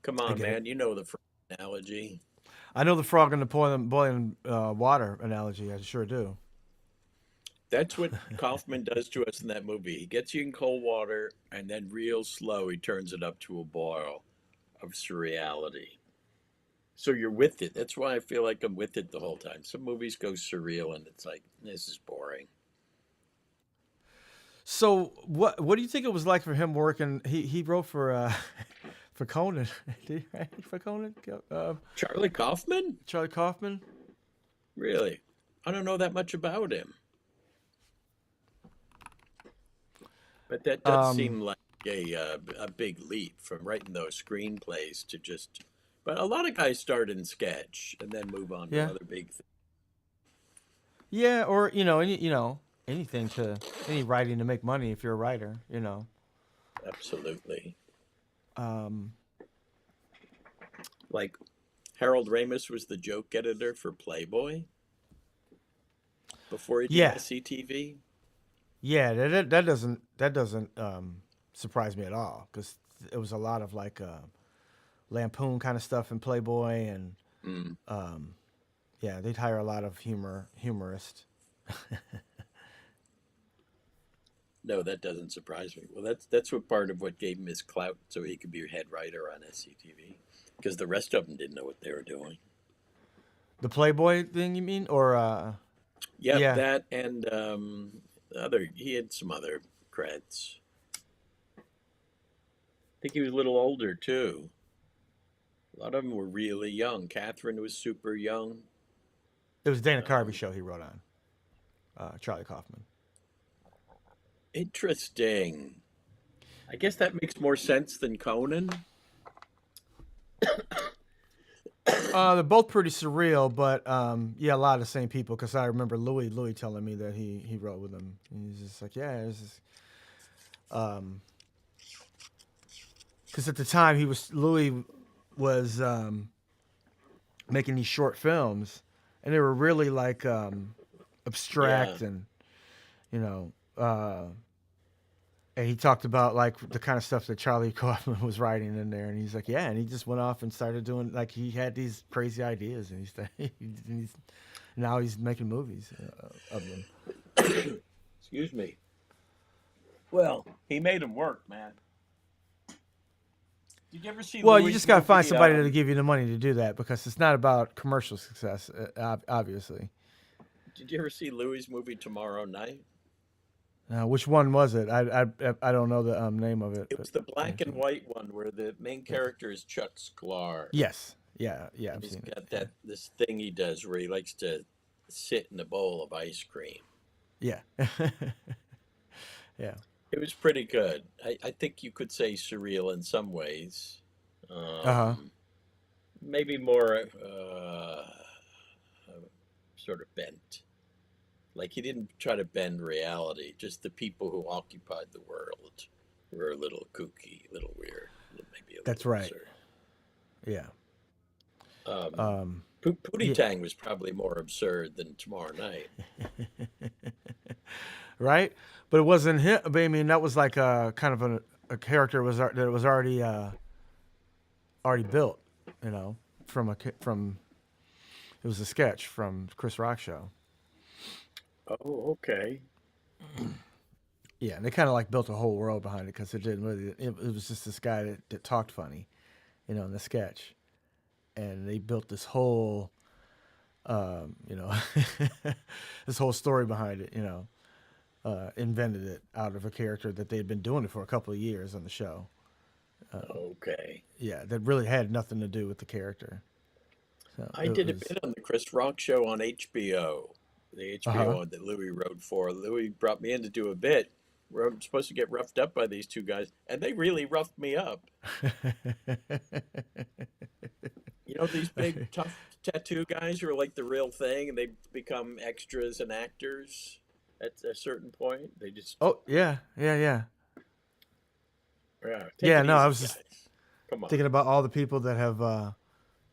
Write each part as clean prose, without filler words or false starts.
Come I on, get it. man. You know the analogy. I know the frog in the boiling water analogy. I sure do. That's what Kaufman does to us in that movie. He gets you in cold water, and then real slow, he turns it up to a boil of surreality. So you're with it. That's why I feel like I'm with it the whole time. Some movies go surreal, and it's like, this is boring. So what do you think it was like for him working? He wrote for for Conan. Did he write for Conan? Charlie Kaufman? Charlie Kaufman. Really? I don't know that much about him. But that does Um, seem like a big leap from writing those screenplays to just. But a lot of guys start in sketch and then move on to yeah, other big things. yeah, or anything to any writing to make money if you're a writer. Absolutely. Um, Like Harold Ramis was the joke editor for Playboy before he did yeah, SCTV. yeah. That doesn't surprise me at all because it was a lot of like lampoon kind of stuff in Playboy, and Mm. um, yeah, they'd hire a lot of humorists. No, that doesn't surprise me. Well, that's what part of what gave him his clout, so he could be head writer on SCTV, because the rest of them didn't know what they were doing. The Playboy thing, you mean, or Yep, yeah, that and other. He had some other creds. I think he was a little older too. A lot of them were really young. Catherine was super young. it was Dana Carvey Um, show he wrote on. Charlie Kaufman. Interesting. I guess that makes more sense than Conan. They're both pretty surreal, but yeah, a lot of the same people. Because I remember Louis telling me that he wrote with them. And he's just like, yeah, this is because at the time he was Louis was making these short films, and they were really like Yeah. abstract and you know. And he talked about like the kind of stuff that Charlie Kaufman was writing in there, and he's like, yeah, and he just went off and started doing like he had these crazy ideas, and he's now he's making movies of them. Excuse me. Well, he made them work, man. Did you ever see Well, you Louis' just got to find movie? somebody to give you the money to do that because it's not about commercial success, obviously. Did you ever see Louis' movie Tomorrow Night? Which one was it? I don't know the name of it, It but was the black and white one where the main character is Chuck Sklar, yes, yeah, yeah, and I've he's seen it. got that this thing he does where he likes to sit in a bowl of ice cream. Yeah, yeah, yeah. It was pretty good. I think you could say surreal in some ways. Uh huh. Um, Maybe more sort of bent. Like he didn't try to bend reality. Just the people who occupied the world were a little kooky, a little weird, maybe a That's little right. absurd. Yeah. Um, Um. Pootie Yeah. Tang was probably more absurd than Tomorrow Night. Right. But it wasn't him. But I mean, that was like a kind of a character that was already built. You know, from it was a sketch from Chris Rock show. Oh, okay. Yeah, and they kind of like built a whole world behind it because it didn't really. It was just this guy that talked funny, in the sketch, and they built this whole, you know, this whole story behind it. Invented it out of a character that they had been doing it for a couple of years on the show. Okay. Yeah, that really had nothing to do with the character. So I it did a was. bit on the Chris Rock show on HBO, the Uh huh. HBO that Louis wrote for. Louis brought me in to do a bit where I'm supposed to get roughed up by these two guys, and they really roughed me up. You know, these big, tough tattoo guys who are like the real thing, and they become extras and actors at a certain point. They just, Oh yeah, yeah, yeah, yeah, take yeah. it No, I easy, was just guys. Come on. thinking about all the people that have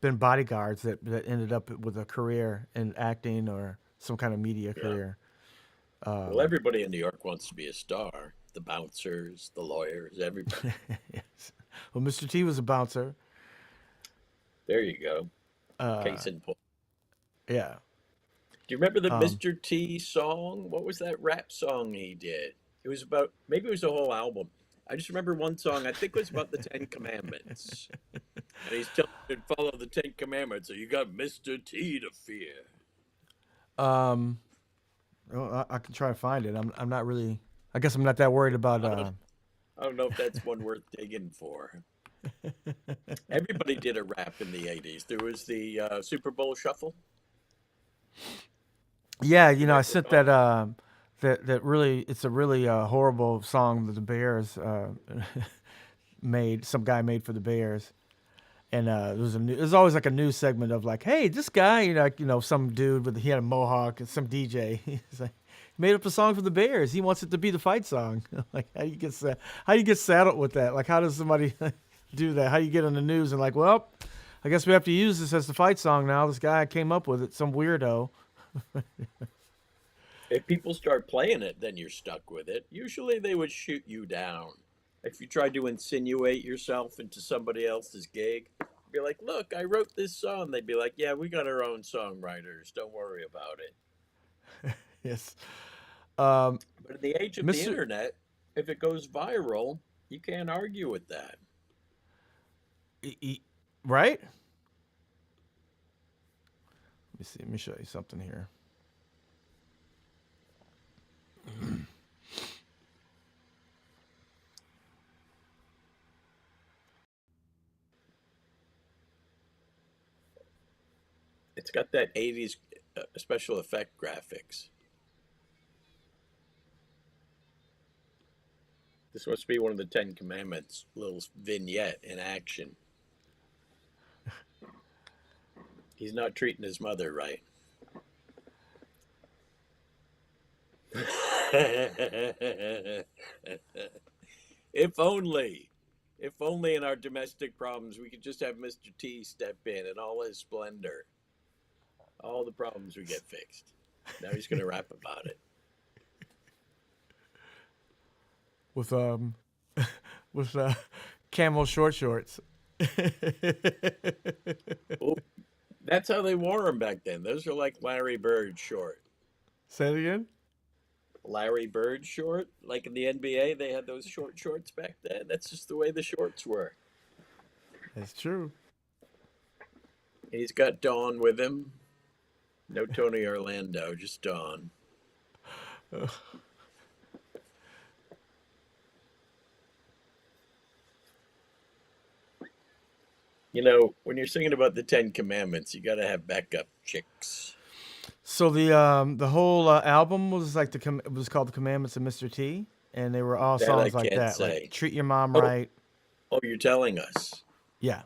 been bodyguards that ended up with a career in acting or some kind of media Yeah. career. Well, Um, everybody in New York wants to be a star. The bouncers, the lawyers, everybody. yes. Well, Mr. T was a bouncer. There you go. Uh, Case in point. yeah. Do you remember the Um, Mr. T song? What was that rap song he did? It was about, maybe it was a whole album. I just remember one song, I think it was about the Ten Commandments. And he's telling you to follow the Ten Commandments, so you got Mr. T to fear. um, well, I can try to find it. I'm not really. I guess I'm not that worried about. I don't, I don't know if that's one worth digging for. Everybody did a rap in the 80s. There was the Super Bowl Shuffle. Yeah, You I remember sent that? that. That really, it's a really horrible song that the Bears made. Some guy made for the Bears, and there's always like a news segment of like, hey, this guy, some dude with he had a mohawk and some DJ. He's like, he made up a song for the Bears. He wants it to be the fight song. Like, how do you get saddled with that? Like, how does somebody do that? How do you get on the news and like, well, I guess we have to use this as the fight song now. This guy came up with it, some weirdo. If people start playing it, then you're stuck with it. Usually they would shoot you down. If you tried to insinuate yourself into somebody else's gig, be like, look, I wrote this song. They'd be like, yeah, we got our own songwriters. Don't worry about it. Yes. Um, But in the age of the Mr. internet, if it goes viral, you can't argue with that. Right? Let me see. Let me show you something here. It's got that 80s special effect graphics. This must be one of the Ten Commandments, little vignette in action. He's not treating his mother right. If only, if only in our domestic problems we could just have Mr. T step in all his splendor. All the problems would get fixed. Now he's going to rap about it. With with camel short shorts. Oh, that's how they wore them back then. Those are like Larry Bird short. Say it again. Larry Bird short, like in the NBA, they had those short shorts back then. That's just the way the shorts were. That's true. He's got Dawn with him. No Tony Orlando, just Dawn. You know, when you're singing about the Ten Commandments, you got to have backup chicks. So the whole album was like it was called The Commandments of Mr. T, and they were all That I songs like can't that, like say. Treat Your Mom Oh, Right. oh, you're telling us. Yeah.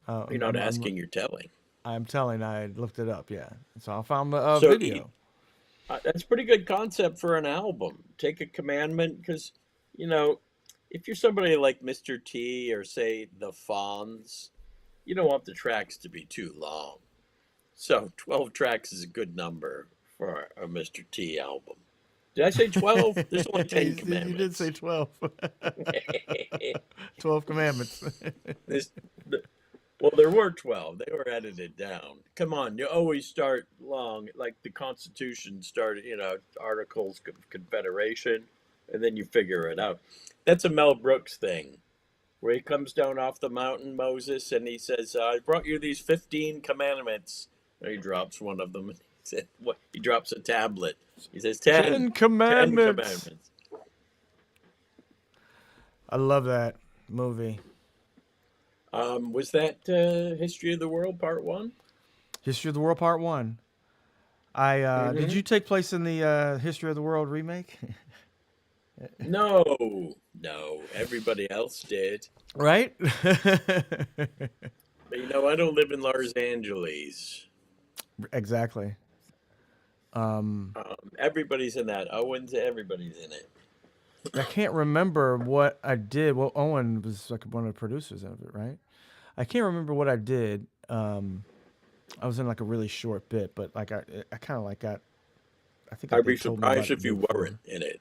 You're not asking, you're telling. I'm telling. I looked it up. Yeah. So I found the So video. that's a pretty good concept for an album. Take a commandment, because, you know, if you're somebody like Mr. T or say the Fonz, you don't want the tracks to be too long. So 12 tracks is a good number for a Mr. T album. Did I say 12? There's only 10 You did say commandments. 12. 12 commandments. this, well, there were 12. They were edited down. Come on, you always start long, like the Constitution started, Articles of Confederation, and then you figure it out. That's a Mel Brooks thing, where he comes down off the mountain, Moses, and he says, I brought you these 15 commandments. And he drops one of them. And he said, what? He drops a tablet. He says, 10, 10 10 commandments. commandments. I love that movie. Was that History of the World Part 1? History of the World Part 1. Did Mm-hmm. you take place in the History of the World remake? No, no, everybody else did. Right? But I don't live in Los Angeles. Exactly. Everybody's in that. Owens, everybody's in it. I can't remember what I did. Well, Owen was like one of the producers of it, right? I can't remember what I did. I was in like a really short bit, but like I kind of like got. I think I'd they be told me about surprised it if the day you before. weren't in it.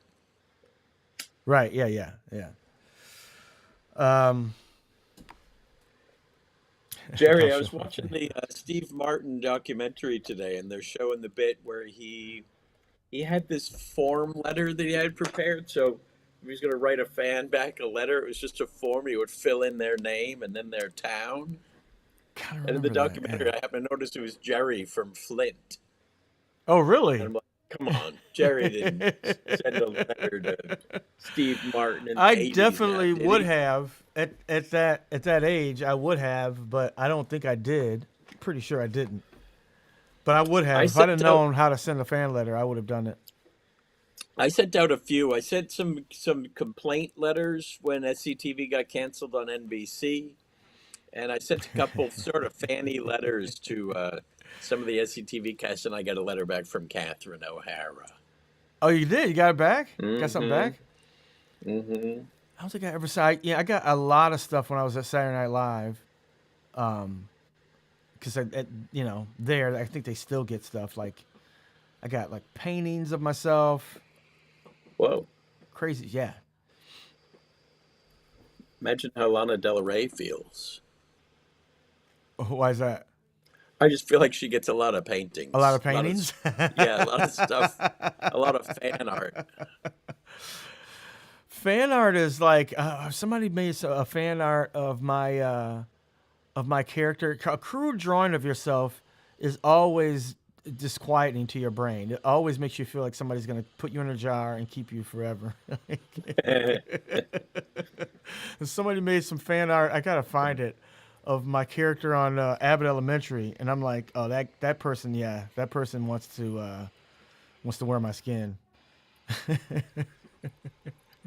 Right? Yeah. Um, Jerry, I Cultural was watching appropriation. the Steve Martin documentary today, and they're showing the bit where he had this form letter that he had prepared. So if he was going to write a fan back a letter, it was just a form. He would fill in their name and then their town. Kind of And in the remember that. documentary, Yeah. I happened to notice it was Jerry from Flint. Oh, And really? I'm like, come on, Jerry didn't send a letter to Steve Martin in I the 80s now, definitely did would he? have at that age. I would have, but I don't think I did. Pretty sure I didn't. But I would I have if I'd have sent out known how to send a fan letter. I would have done it. I sent out a few. I sent some complaint letters when SCTV got canceled on NBC, and I sent a couple sort of fanny letters to some of the SCTV cast, and I got a letter back from Catherine O'Hara. Oh, you did? You got it back? Got something Mm-hmm. back? Mm-hmm. I don't think I ever saw. Yeah, I got a lot of stuff when I was at Saturday Night Live. Because there I think they still get stuff like I got like paintings of myself. Whoa. Crazy, yeah. Imagine how Lana Del Rey feels. Why is that? I just feel like she gets a lot of A lot paintings, of a lot of, paintings. yeah, a lot of stuff, a lot of fan art. Fan art is like somebody made a fan art of my character. A crude drawing of yourself is always disquieting to your brain. It always makes you feel like somebody's gonna put you in a jar and keep you forever. And somebody made some fan art. I gotta find it of my character on Abbott Elementary, and I'm like, oh, that person, yeah, that person wants to wear my skin.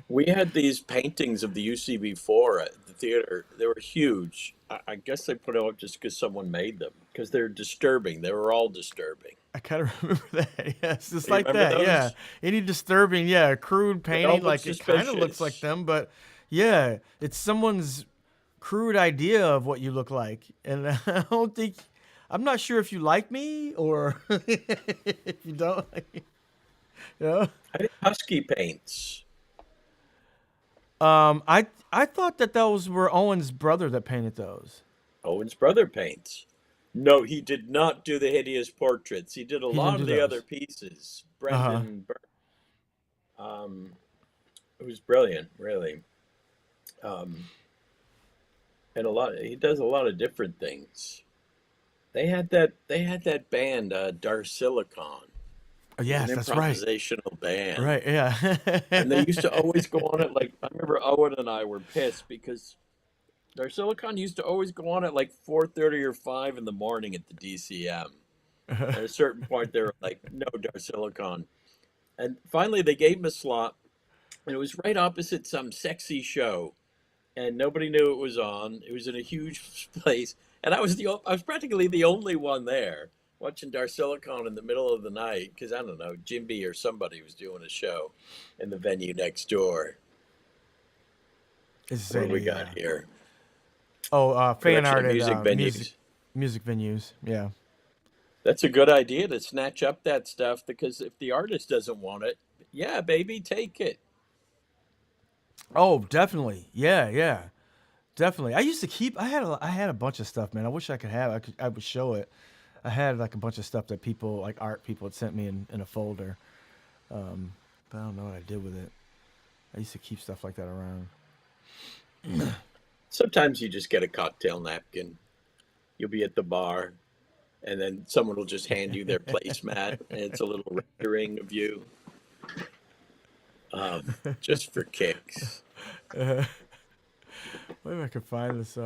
We had these paintings of the UCB4 at the theater. They were huge. I guess they put them up just because someone made them, because they're disturbing. They were all disturbing. I kind of remember that. Yeah, it's just You like remember that. Yeah, those? any disturbing, yeah, crude They all painting, look like it kind of looks like suspicious. them, but yeah, it's someone's crude idea of what you look like, and I don't think. I'm not sure if you like me or if you don't. You know? I did husky paints. I thought that those were Owen's brother that painted those. Owen's brother paints. No, he did not do the hideous portraits. He did a He didn't lot do of the other those. pieces. Uh huh. Brendan, um, it was brilliant, really. Um, and a lot. He does a lot of different things. They had that band, Darsilicon. It was an Yes, that's right. improvisational band. Right. Yeah. And they used to always go on it like I remember Owen and I were pissed because Darsilicon used to always go on at like 4:30 or 5 in the morning at the DCM. At a certain point they were like, no Darsilicon. And finally they gave him a slot and it was right opposite some sexy show. And nobody knew it was on. It was in a huge place, and I was practically the only one there watching Darsilicon in the middle of the night because I don't know Jimby or somebody was doing a show in the venue next door. It's What do saying we a got here? fan Production art of at music venues. music venues. Yeah. That's a good idea to snatch up that stuff because if the artist doesn't want it, yeah, baby, take it. Oh, definitely. Yeah, yeah, definitely. I used to keep. I had a bunch of stuff, man. I wish I could have. I would show it. I had like a bunch of stuff that people like art people had sent me in a folder. But I don't know what I did with it. I used to keep stuff like that around. Sometimes you just get a cocktail napkin. You'll be at the bar, and then someone will just hand you their placemat, and it's a little rendering of you, just for kicks. Maybe I could find this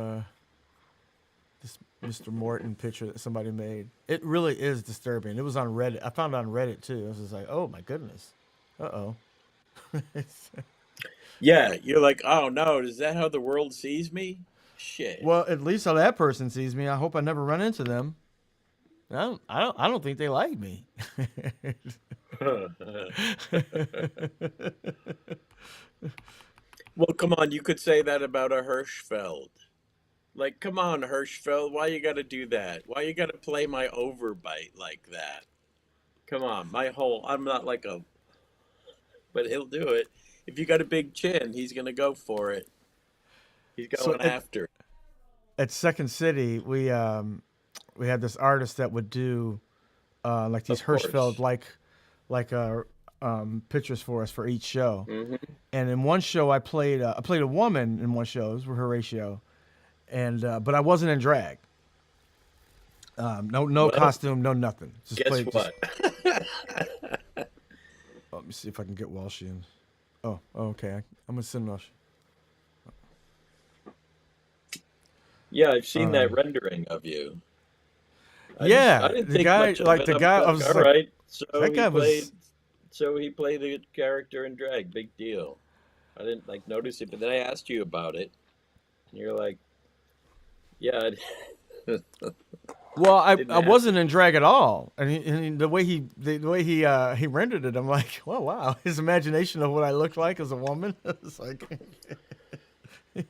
Mr. Morton picture that somebody made. It really is disturbing. It was on Reddit. I found it on Reddit too. I was just like, oh my goodness. Uh oh. Yeah, you're like, oh no, is that how the world sees me? Shit. Well, at least how that person sees me. I hope I never run into them. I don't think they like me. Well, come on, you could say that about a Hirschfeld. Like, come on, Hirschfeld, why you gotta do that? Why you gotta play my overbite like that? Come on, I'm not like a, but he'll do it. If you got a big chin, he's gonna go for it. He's So going after it. at Second City, we had this artist that would do like these Of Hirschfeld course. pictures for us for each show. Hmm. And in one show, I played a woman in one show. It was with Horatio, and but I wasn't in drag. No Well, costume, no nothing. Just guess played. Just what? let me see if I can get Walshian. Oh, okay. I'm gonna send Walsh. Yeah, I've seen that Um, rendering of you. I yeah, didn't the think guy, much of like it. the I was guy, I like, was all just like, right. that guy was. So he played a character in drag. Big deal. I didn't like notice it, but then I asked you about it, and you're like, yeah, I Well, didn't I ask wasn't it. in drag at all, and, the way he rendered it, I'm like, well, wow, his imagination of what I looked like as a woman, it's like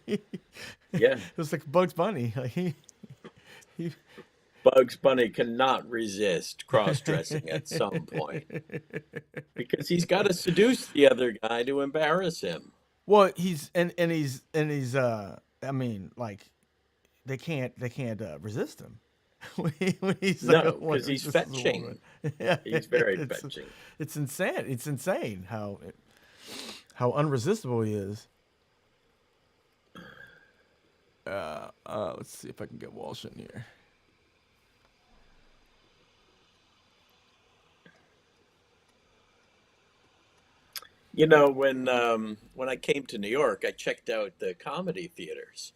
it Yeah, was like Bugs Bunny. Like he Bugs Bunny cannot resist cross-dressing at some point because he's got to seduce the other guy to embarrass him. well, he's I mean, like they can't resist him when he's like a No, because woman, he's just as a woman. fetching. Yeah, He's very fetching. it's insane. It's insane how unresistible he is. Let's see if I can get Walsh in here. When I came to New York, I checked out the comedy theaters,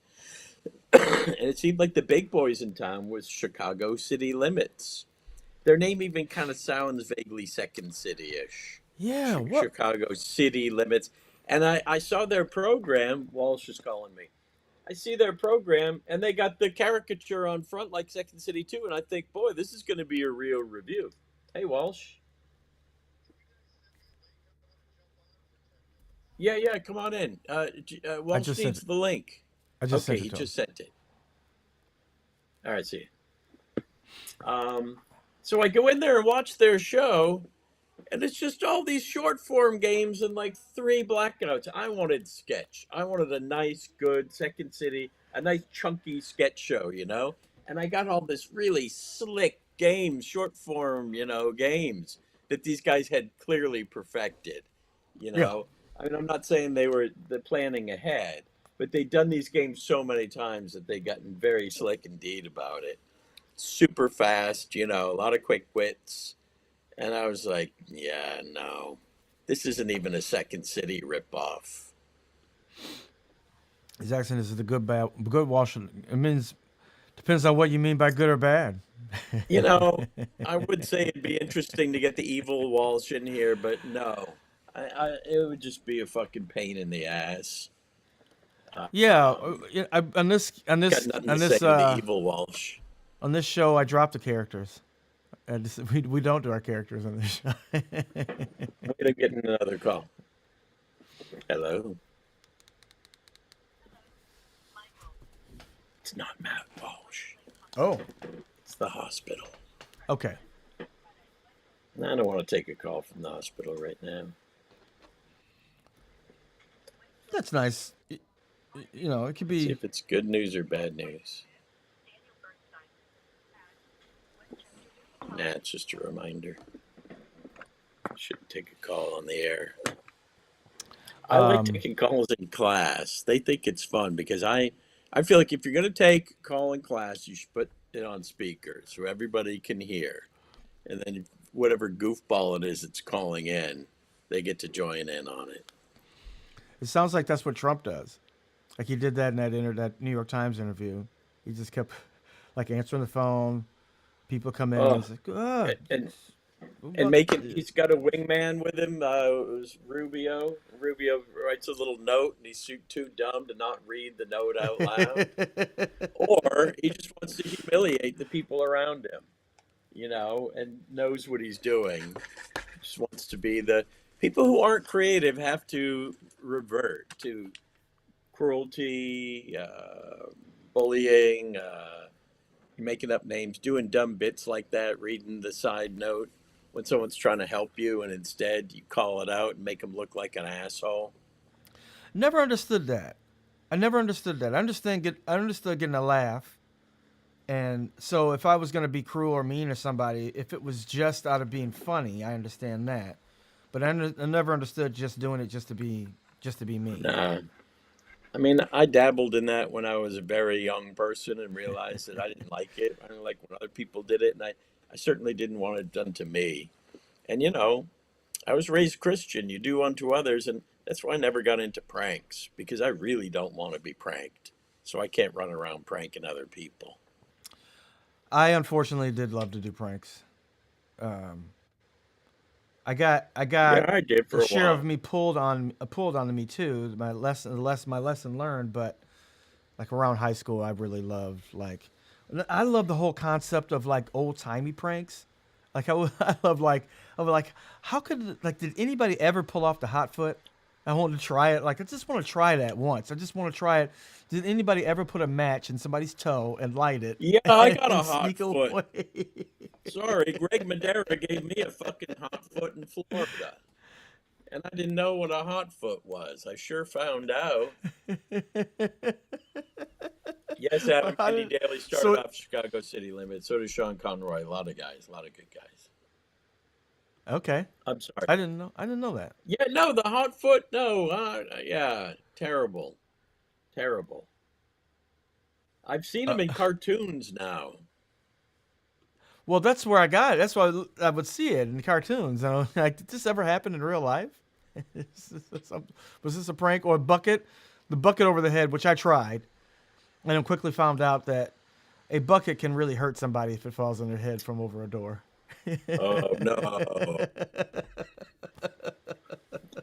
and it seemed like the big boys in town was Chicago City Limits. Their name even kind of sounds vaguely Second City-ish. Yeah, what? Chicago City Limits. And I saw their program. Walsh is calling me. I see their program, and they got the caricature on front like Second City too. And I think, boy, this is going to be a real review. Hey, Walsh. Yeah, yeah, come on in. I Walsh just sent needs it. the link. I just Okay, sent he it to him. just sent it. All right, see you. So I go in there and watch their show, and it's just all these short form games and like three blackouts. I wanted sketch. I wanted a nice, good Second City, a nice chunky sketch show, And I got all this really slick games, short form, games that these guys had clearly perfected. You Yeah, know, I mean, I'm not saying they were the planning ahead, but they'd done these games so many times that they gotten very slick indeed about it. Super fast, a lot of quick wits. And I was like, yeah, no, this isn't even a Second City ripoff. his accent is the good Walsh. It means depends on what you mean by good or bad. You know, I would say it'd be interesting to get the evil Walsh in here, but no, it would just be a fucking pain in the ass. Yeah, Um, yeah, got nothing to say to the evil Walsh. on this show, I dropped the characters. We don't do our characters on this show. Wait, I'm getting another call. Hello, it's not Matt Walsh. Oh, It's the hospital. okay. I don't want to take a call from the hospital right now. That's nice. You know, it could See be. if it's good news or bad news. Nah, it's just a reminder. Shouldn't take a call on the air. I like Um, taking calls in class. They think it's fun because I feel like if you're going to take a call in class, you should put it on speaker so everybody can hear. And then whatever goofball it is that's calling in, they get to join in on it. it sounds like that's what Trump does. Like he did that in that New York Times interview. He just kept like answering the phone. People come in. Oh, He's like, "Good. and What and about making this?" he's got a wingman with him. It was Rubio. Rubio writes a little note, and he's too dumb to not read the note out loud, or he just wants to humiliate the people around him, and knows what he's doing. Just wants to be the people who aren't creative have to revert to cruelty, bullying, making up names, doing dumb bits like that, reading the side note when someone's trying to help you, and instead you call it out and make them look like an asshole. Never understood that. I never understood that. I understood getting a laugh, and so if I was gonna be cruel or mean to somebody, if it was just out of being funny, I understand that. But I never understood just doing it just to be mean. Nah. I mean, I dabbled in that when I was a very young person and realized that I didn't like it. I didn't like when other people did it, and I certainly didn't want it done to me. And I was raised Christian. You do unto others, and that's why I never got into pranks because I really don't want to be pranked. So I can't run around pranking other people. I unfortunately did love to do pranks. Um, I Yeah, got I did a for a share of while. me pulled onto me too. My lesson learned, but like around high school, I really loved I love the whole concept of like old timey pranks. Like I was like, how could like did anybody ever pull off the hot foot? I wanted to try it. Like I just want to try that once. I just want to try it. Did anybody ever put a match in somebody's toe and light it Yeah, I got a and hot sneak foot. away? Sorry, Greg Madera gave me a fucking hot foot in Florida. And I didn't know what a hot foot was. I sure found out. Yes, Adam How Andy did, Daly started so off Chicago City Limits. So did Sean Conroy. A lot of guys, a lot of good guys. okay. I'm sorry. I didn't know that. Yeah, no, the hot foot. No, yeah, terrible, terrible. I've seen Uh, them in cartoons now. well, that's where I got it. That's why I would see it in cartoons. And I was like, did this ever happen in real life? Was this a prank or a bucket? The bucket over the head, which I tried, and then quickly found out that a bucket can really hurt somebody if it falls on their head from over a door. Oh no.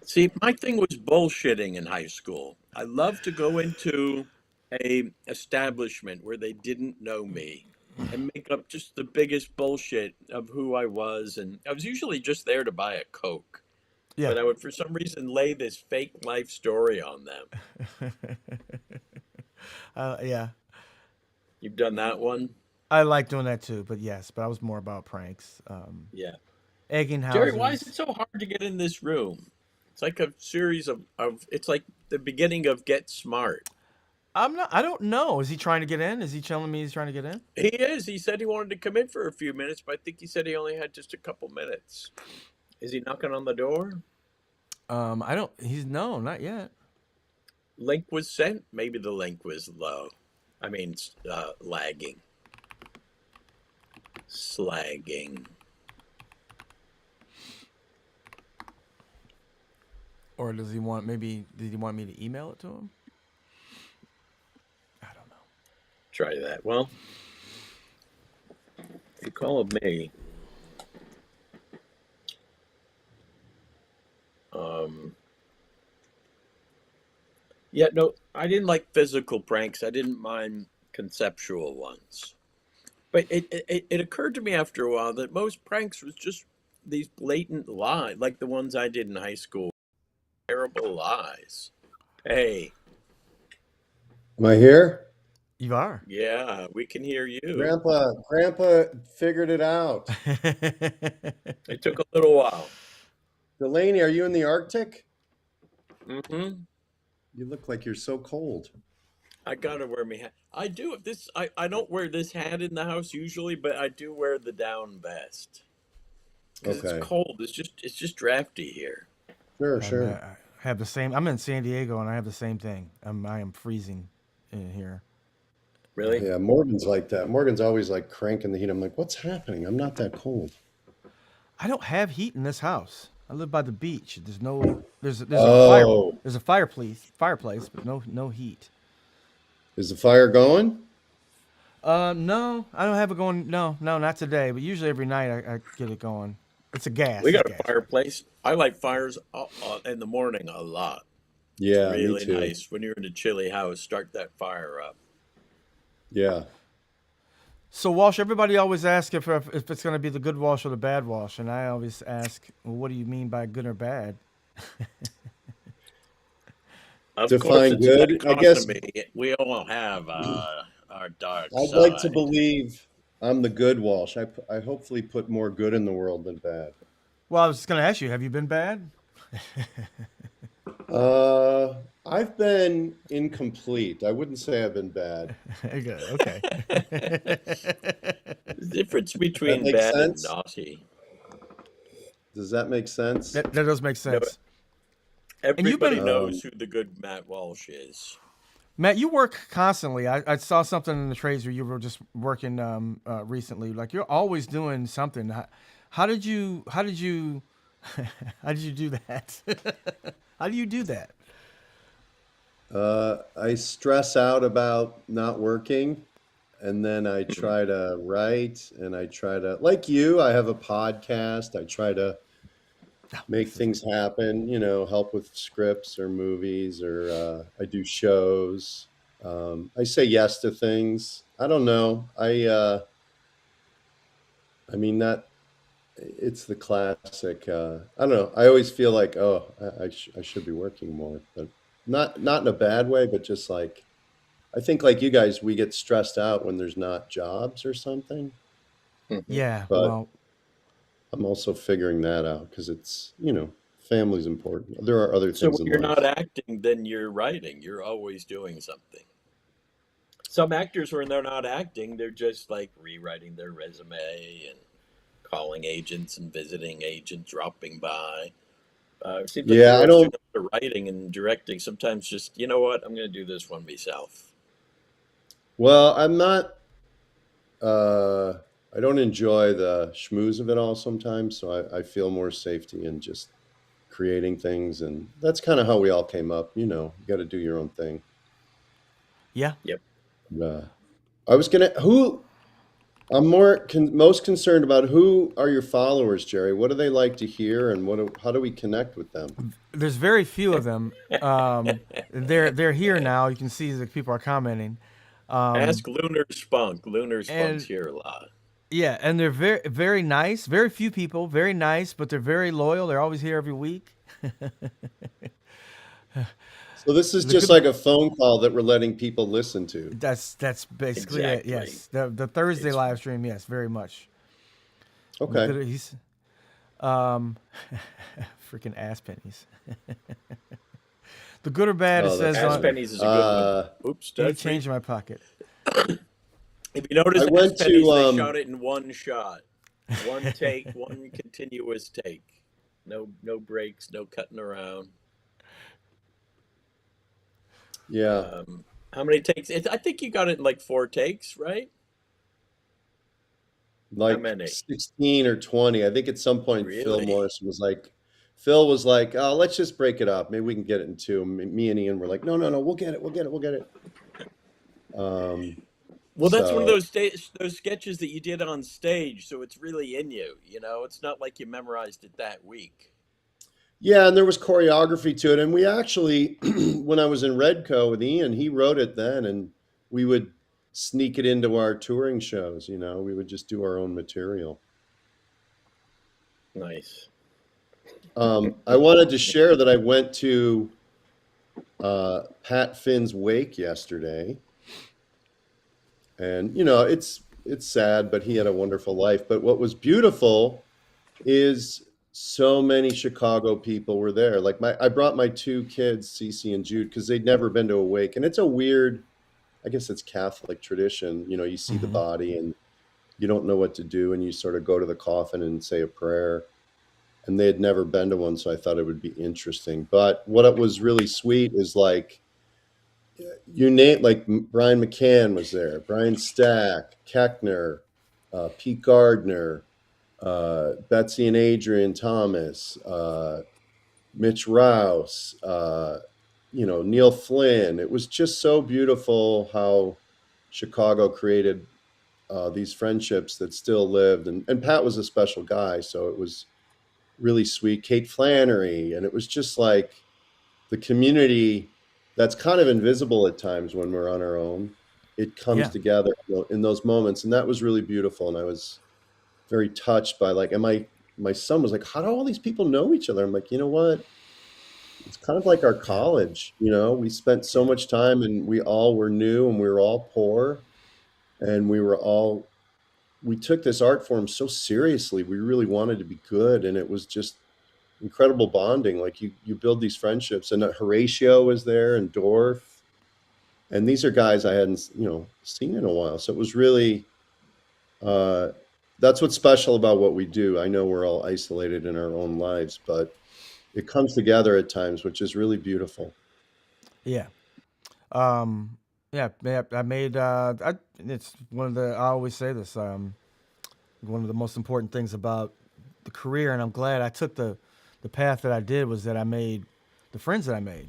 See, my thing was bullshitting in high school. I loved to go into a establishment where they didn't know me and make up just the biggest bullshit of who I was, and I was usually just there to buy a Coke. Yeah. But I would for some reason lay this fake life story on them. Yeah. You've done that one? I like doing that too, but yes, but I was more about pranks. Yeah. Egging Jerry, why is it houses. so hard to get in this room? It's like a series of it's like the beginning of Get Smart. I don't know. Is he trying to get in? Is he telling me he's trying to get in? He is. He said he wanted to come in for a few minutes, but I think he said he only had just a couple minutes. Is he knocking on the door? I don't. He's no, not yet. Link was sent. Maybe the link was low. I mean, lagging, slagging. Or does he want maybe? Did he want me to email it to him? I don't know. Try that. Well, if you call me, um, yeah, no, I didn't like physical pranks. I didn't mind conceptual ones. But it occurred to me after a while that most pranks was just these blatant lies, like the ones I did in high school. Terrible lies. Hey, Am I here? You are. yeah, we can hear you. Grandpa figured it out. It took a little while. Delaney, are you in the Arctic? Hmm. You look like you're so cold. I gotta wear my hat. I do. I don't wear this hat in the house usually, but I do wear the down vest because it's Okay. cold. It's just drafty here. Sure, I sure. have the same. I'm in San Diego and I have the same thing. I am freezing in here. Really? Yeah, Morgan's like that. Morgan's always like cranking the heat. I'm like, what's happening? I'm not that cold. I don't have heat in this house. I live by the beach. Oh, there's a fireplace, but no heat. is the fire going? No, I don't have it going. No, no, not today. But usually every night I get it going. It's a gas. We It's got a gas. fireplace. I like fires in the morning a lot. It's Yeah, me really too. nice when you're in a chilly house. Start that fire up. Yeah. So Walsh, everybody always asks if it's going to be the good Walsh or the bad Walsh, and I always ask, well, what do you mean by good or bad? Of course, Define it's a good. I guess dichotomy. We all have our dark I'd like to side. believe I'm the good Walsh. I hopefully put more good in the world than bad. Well, I was just going to ask you, have you been bad? Uh, I've been incomplete. I wouldn't say I've been bad. Good. Okay. The difference That between makes bad and sense? naughty. Does that make sense? That does make You know, sense. And you've everybody been knows Um, who the good Matt Walsh is. Matt. You work constantly. I saw something in the trades where you were just working recently. Like you're always doing something. How did you? How did you? How did you do that? How do you do that? I stress out about not working, and then I try to write, and I try to, like you, I have a podcast. I try to make things happen, help with scripts or movies, or I do shows. I say yes to things. I don't know. I mean, that it's the classic. I don't know. I always feel like, oh, I should be working more, but not in a bad way, but just like I think, like you guys, we get stressed out when there's not jobs or something. Mhm. Yeah. But Well. I'm also figuring that out because it's family's important. There are other So things when in you're life. not acting, then you're writing. You're always doing something. Some actors, when they're not acting, they're just like rewriting their resume and calling agents and visiting agents, dropping by. It seems like Yeah, you're I always doing don't. a lot of writing and directing. Sometimes just, you know what, I'm going to do this one myself. Well, I'm not. Uh, I don't enjoy the schmooze of it all sometimes, so I feel more safety in just creating things, and that's kind of how we all came up. You got to do your own thing. Yeah. Yep. Uh, I was gonna. Who I'm most concerned about, who are your followers, Jerry? What do they like to hear, and how do we connect with them? There's very few of them. They're here now. You can see that people are commenting. Um, Ask Lunar Spunk. Lunar Spunk's and here a lot. yeah, and they're very nice. Very few people, very nice, but they're very loyal. They're always here every week. So this is The just good like a phone call that we're letting people listen to. that's basically it. Exactly. Yes, the Thursday It's live stream. Yes, very much. The Okay. good he's um, freaking ass pennies. The good or bad, it Oh, that's says Ass on. funny. Pennies is a good one. Oops, Let me that's me. change my pocket. If you notice I Ass went to Pennies, they shot it in one shot. One take, one continuous take. No breaks, no cutting around. yeah, How many takes? I think you got it in like 4 takes, right? How like many? 16 or 20. I think at some point Really? Phil was like, "Oh, let's just break it up. Maybe we can get it in two." Me and Ian were like, "No, no, no, we'll get it. We'll get it. We'll get it." Um, Well, that's one of so those sketches that you did on stage, so it's really in you. You know, it's not like you memorized it that week. yeah, and there was choreography to it. And we actually, when I was in Redco with Ian, he wrote it then, and we would sneak it into our touring shows. We would just do our own material. Nice. I wanted to share that I went to Pat Finn's wake yesterday, and it's sad, but he had a wonderful life. But what was beautiful is so many Chicago people were there. Like I brought my two kids, Cece and Jude, because they'd never been to a wake, and it's a weird. I guess it's Catholic tradition. You see the Hmm. body and you don't know what to do, and you sort of go to the coffin and say a prayer. And they had never been to one, so I thought it would be interesting. But what it was really sweet is like you name, like Brian McCann was there, Brian Stack, Keckner, Pete Gardner, Betsy and Adrian Thomas, Mitch Rouse, Neil Flynn. It was just so beautiful how Chicago created these friendships that still lived. And Pat was a special guy, so it was really sweet. Kate Flannery. And it was just like the community that's kind of invisible at times when we're on our own. It comes Yeah. together in those moments. And that was really beautiful. And I was very touched by like, and my son was like, how do all these people know each other? I'm like, you know what? It's kind of like our Yeah. college. We spent so Yeah. much time, and we all were new, and we were all poor, and we took this art form so seriously. We really wanted to be good, and it incredible bonding. Like you build these friendships, and Horatio was there, and Dorf, and these are guys I hadn't seen in a while. So it was really that's what's special about what we do. I know we're all isolated in our own lives, but it comes together at times, which is really beautiful. Yeah. Yeah, I made it's one of the I always say this one of the most important things about the career, and I'm glad I took the path that I did, was that I made the friends that I made.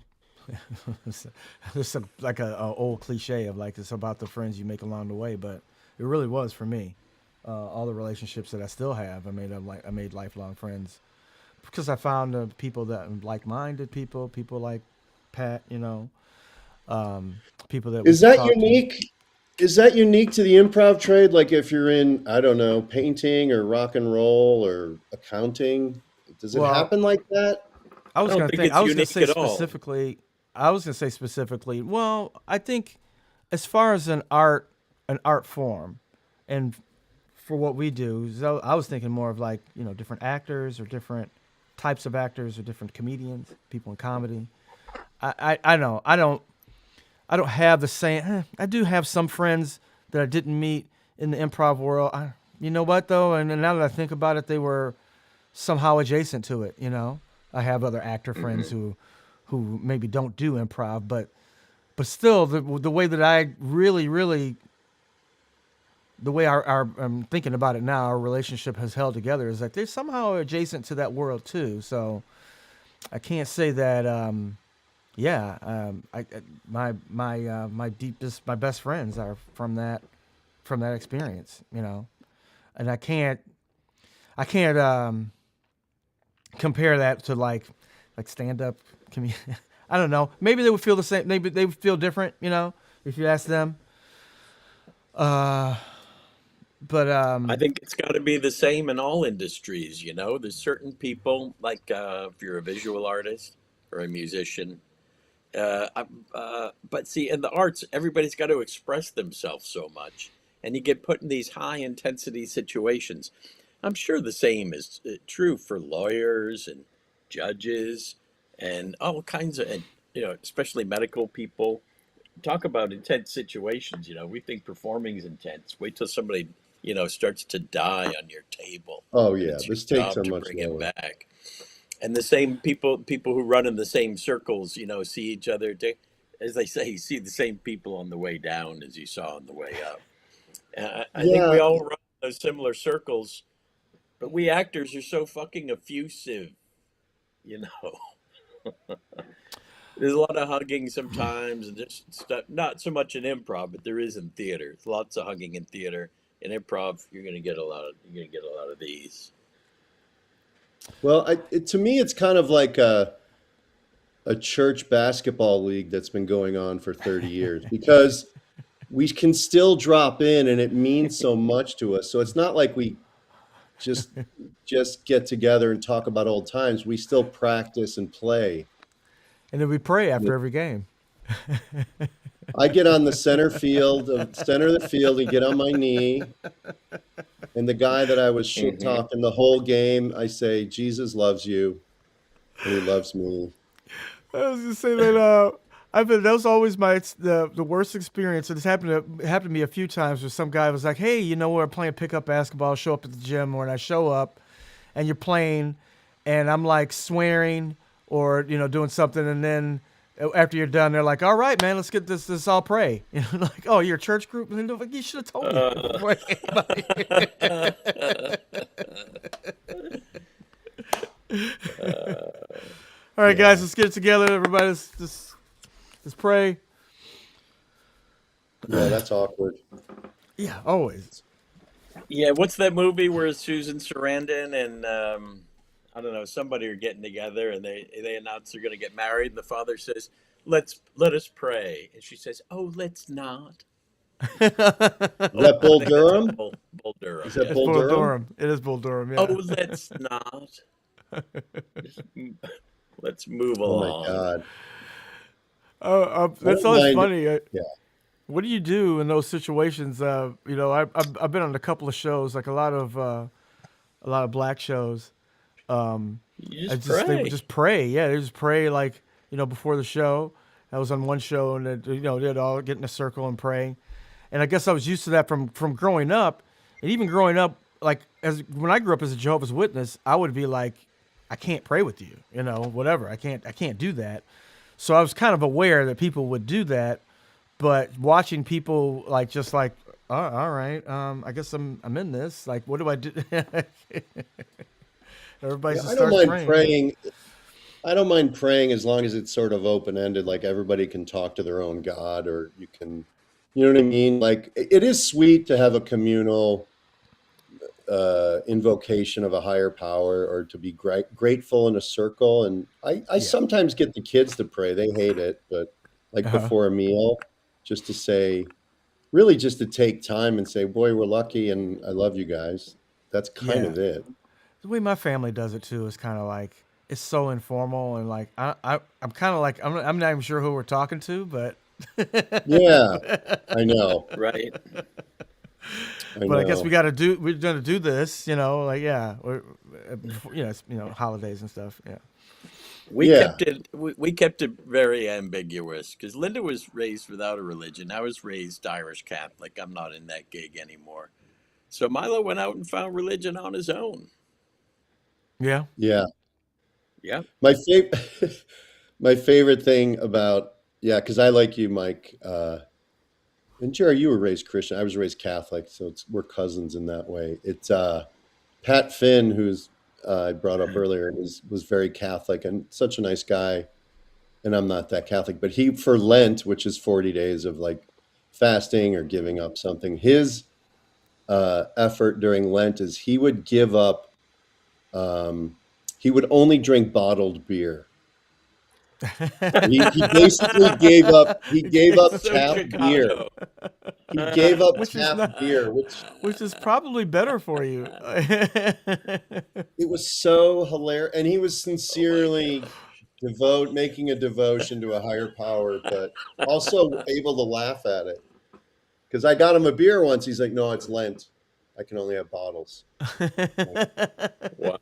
It's like a old cliche of like, it's about the friends you make along the way, but it really was for me. All the relationships that I still have, I made lifelong friends because I found people that like-minded people like Pat, people that we Is could that talk to. unique? Is that unique to the improv trade? Like if you're in, I don't know, painting or rock and roll or accounting, does it Well, happen like that? I don't think I it's was gonna unique say at all. specifically. I was gonna say specifically. Well, I think as far as an art form, and for what we do, so I was thinking more of like different actors or different types of actors or different comedians, people in comedy. I know I don't have the same. I do have some friends that I didn't meet in the improv world. You know what though, and now that I think about it, they were somehow adjacent to it. I have other actor friends Hmm. who maybe don't do improv, but still the way that I really the way I'm thinking about it now, our relationship has held together is like they're somehow adjacent to that world too. So I can't say that. Yeah, my deepest, my best friends are from that experience, and I can't compare that to like stand up comedian. I don't know. Maybe they would feel the same. Maybe they would feel different, if you ask them. Uh, but I think it's got to be the same in all industries. There's certain people, like if you're a visual artist or a musician. But see, in the arts, everybody's got to express themselves so much, and you get put in these high intensity situations. I'm sure the same is true for lawyers and judges and all kinds of, and especially medical people. Talk about intense situations. We think performing is intense. Wait till somebody starts to die on your table, Oh and yeah, it's your the stakes job are to much bring him lower. back. And the same people who run in the same circles, see each other. As they say, you see the same people on the way down as you saw on the way up. I think we Yeah, all run in those similar circles, but we actors are so fucking effusive. You know, there's a lot of hugging sometimes, and just stuff. Not so much in improv, but there is in theater. There's lots of hugging in theater. In improv, you're gonna get a lot of these. well, to me, it's kind of like a church basketball league that's been going on for 30 years because we can still drop in and it means so much to us. So it's not like we just just get together and talk about old times. We still practice and play. and then we pray after every game. I get on the center of the field and get on my knee. And the guy that I was shit Hmm. talking the whole game, I say, Jesus loves you and he loves me. I was gonna say that. That was always the worst experience. It happened to me a few times where some guy was like, "Hey, we're playing pickup basketball. Show up at the gym." Or when I show up, and you're playing, and I'm like swearing or doing something, and then after you're done, they're like, "All right, man, let's get this all pray." Like, "Oh, you're a church group?" And they're like, "You should have told me." Uh, All right, guys, Yeah. let's get it together. Everybody, let's pray. Yeah, that's awkward. Yeah, always. yeah, what's that movie where Susan Sarandon and I don't know, somebody are getting together and they announce they're going to get married, and the father says, let us pray," and she says, "Oh, let's not." Is Oh, that I Bull think that's Durham? Bull Is Durham. that Yeah. It's Bull Bull Durham? Durham. It is Bull Durham. Oh, Yeah. let's not. Just, let's move Oh my along. God. I That's don't always mind. funny. Yeah. What do you do in those situations? I've been on a couple of shows, like a lot of black shows, You I just just they would pray. just pray. Yeah, they just pray like before the show. I was on one show and they'd all get in a circle and pray. And I guess I was used to that from growing up, and even growing up, like as when I grew up as a Jehovah's Witness, I would be like, I can't pray with you, whatever. I can't do that. So I was kind of aware that people would do that, but watching people like just like, oh, all right, I guess I'm in this. Like, what do I do? Everybody Yeah, just I don't starts mind praying. praying. I don't mind praying as long as it's sort of open ended. Like everybody can talk to their own God, or you can, you know what I mean? Like it is sweet to have a communal invocation of a higher power, or to be grateful in a circle. And I Yeah. sometimes get the kids to pray. They hate it, but like Uh-huh. before a meal, just to say, really just to take time and say, boy, we're lucky and I love you guys. That's kind Yeah. of it. The way my family does it too is kind of like it's so informal and like I'm kind of like I'm not even sure who we're talking to, but Yeah, I know. Right. I but I guess know. we're gonna do this, like yeah, before, it's, holidays and stuff. Yeah. Yeah. We kept it very ambiguous because Linda was raised without a religion. I was raised Irish Catholic. I'm not in that gig anymore. So Milo went out and found religion on his own. Yeah. Yeah. Yep. My favorite, my favorite thing about, yeah, because I like you, Mike. And Jerry, you were raised Christian. I was raised Catholic, so we're cousins in that way. It's Pat Finn, who's I brought up earlier, was very Catholic and such a nice guy. And I'm not that Catholic, but he, for Lent, which is 40 days of like fasting or giving up something, his effort during Lent is he would give up. Um, he would only drink bottled beer. He basically gave up. He gave up So tap beer. Chicago. He gave up which is tap not beer, which which is probably better for you. it was so hilarious. And he was Oh my sincerely making a devotion to a higher power, but also able to laugh at it. Because I got him a beer once. He's like, "No, it's Lent. I can only have bottles." Like, God. Wow.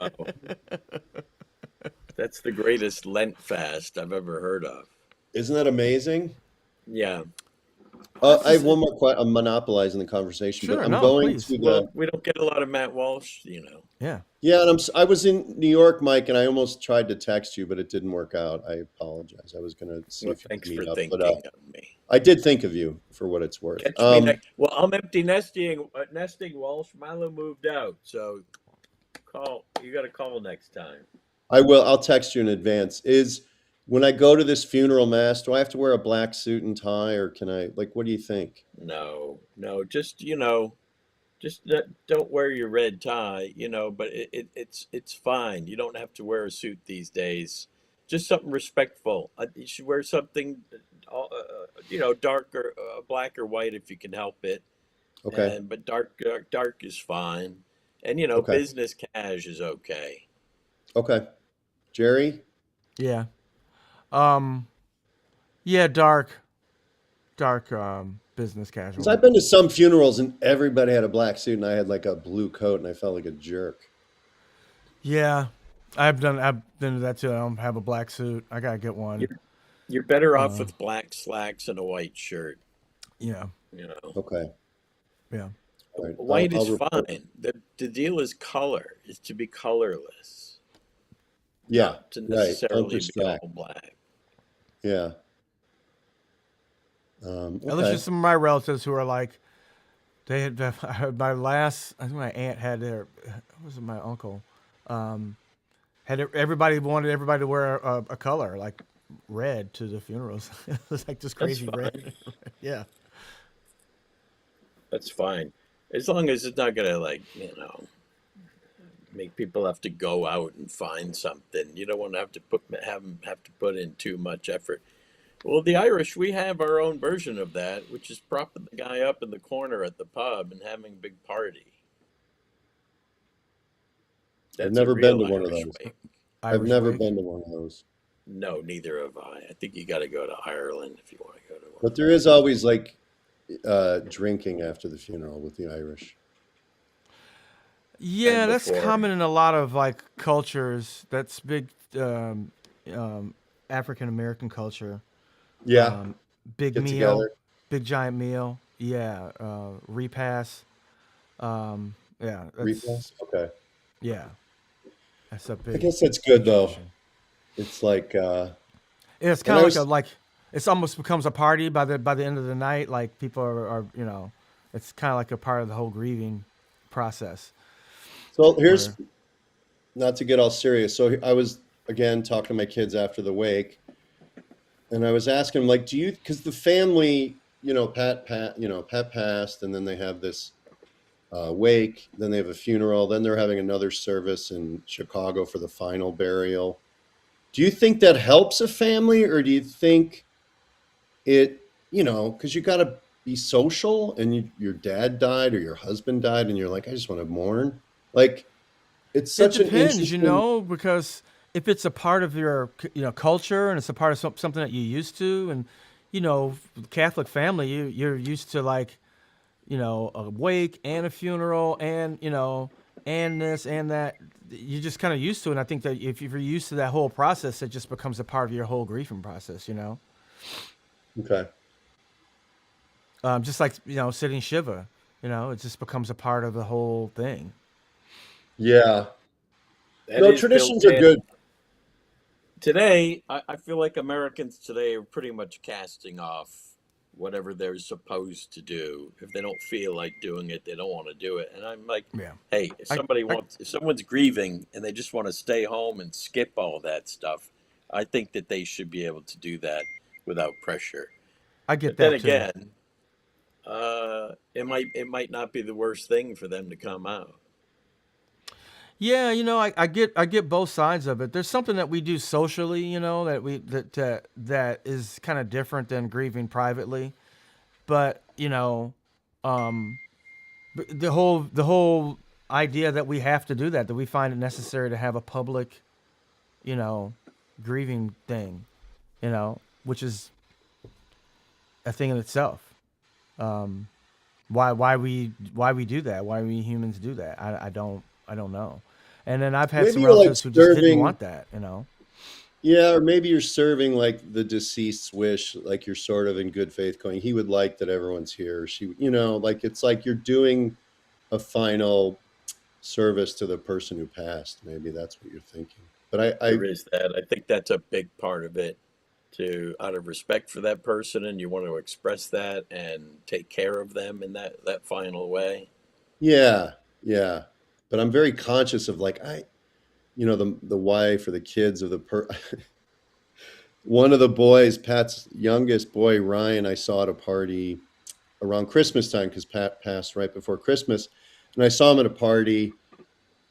That's the greatest Lent fast I've ever heard of. isn't that amazing? Yeah. I have one more question. I'm monopolizing the conversation, but Sure, I'm no, going please. to Well, the we don't get a lot of Matt Walsh. Yeah. yeah, and I was in New York, Mike, and I almost tried to text you, but it didn't work out. I apologize. I was going to see Well, if you could thanks for meet up, but thinking of me. I did think of you for what it's worth. Catch me next. Well, I'm empty nesting. Walsh. Milo moved out, so call. You got to call next time. I will. I'll text you in advance. Is when I go to this funeral mass, do I have to wear a black suit and tie, or can I? Like, what do you think? No, no, just don't wear your red tie. But it's fine. You don't have to wear a suit these days. Just something respectful. You should wear something, dark or black or white if you can help it. Okay. And but dark is fine. And Okay. business cash is okay. Okay. Jerry, Yeah. Um. Yeah. Dark. Business because casual. I've been to some funerals and everybody had a black suit, and I had like a blue coat, and I felt like a jerk. Yeah. I've been to that too. I don't have a black suit. I gotta get one. You're better off Uh. with black slacks and a white shirt. Yeah. You know, Okay. Yeah. All right. white I'll is report. fine. The deal is color. Is to be colorless, Yeah. not to Right. Don't necessarily be distract. all black. Yeah. At least Okay. just some of my relatives who are like, they had my last. I think my aunt had their. What was it? My uncle. Um, everybody wanted everybody to wear a color like red to the funerals. It was like just That's crazy red. fine. Yeah. That's fine. As long as it's not gonna make people have to go out and find something. You don't want to have them have to put in too much effort. Well, the Irish, we have our own version of that, which is propping the guy up in the corner at the pub and having a big party. I've That's a never been real to one of Irish those. way. I've Irish never wake. been to one of those. No, neither have I. I think you got to go to Ireland if you want to go to one But of there is those. always like drinking after the funeral with the Irish. and Yeah, that's before. common in a lot of like cultures. That's big um, um, African American culture. Yeah, Um, Big get meal, together, big giant meal. Yeah, repass. Yeah, repass. Okay, yeah, that's a I big guess that's big good though. tradition. It's like, It's and kind I of like a was like it's almost becomes a party by the end of the night. Like people are it's kind of like a part of the whole grieving process. so Where here's, not to get all serious. So I was again talking to my kids after the wake, and I was asking them like, do you? Because the family, Pat passed, and then they have this wake, then they have a funeral, then they're having another service in Chicago for the final burial. Do you think that helps a family, or do you think it, because you got to be social, and your dad died or your husband died, and you're like, I just want to mourn. Like, it's it such an depends, interesting. because if it's a part of your culture and it's a part of something that you're used to, and Catholic family, you're used to like a wake and a funeral and and this and that. You're just kind of used to it. And I think that if you're used to that whole process, it just becomes a part of your whole grieving process. Okay. Just like sitting shiva. It just becomes a part of the whole thing. Yeah. That No, is built traditions are in. good. Today, I feel like Americans today are pretty much casting off whatever they're supposed to do. If they don't feel like doing it, they don't want to do it. And I'm like, Yeah. hey, I if someone's grieving and they just want to stay home and skip all that stuff, I think that they should be able to do that without pressure. I get But then that too. again, it might not be the worst thing for them to come out. Yeah, I get both sides of it. There's something that we do socially, that is kind of different than grieving privately. But um, the whole idea that we have to do that we find it necessary to have a public, you know, grieving thing, which is a thing in itself. Um, why we do that? Why we humans do that? I don't know. And then I've had Maybe some you're like relatives who just didn't serving, want that. yeah, or maybe you're serving like the deceased's wish, like you're sort of in good faith going, he would like that everyone's here. Like it's like you're doing a final service to the person who passed. Maybe that's what you're thinking. But There is that. I think that's a big part of it. To out of respect for that person, and you want to express that and take care of them in that final way. yeah, yeah. But I'm very conscious of like, the wife or the kids of one of the boys, Pat's youngest boy, Ryan, I saw at a party around Christmas time because Pat passed right before Christmas. And I saw him at a party,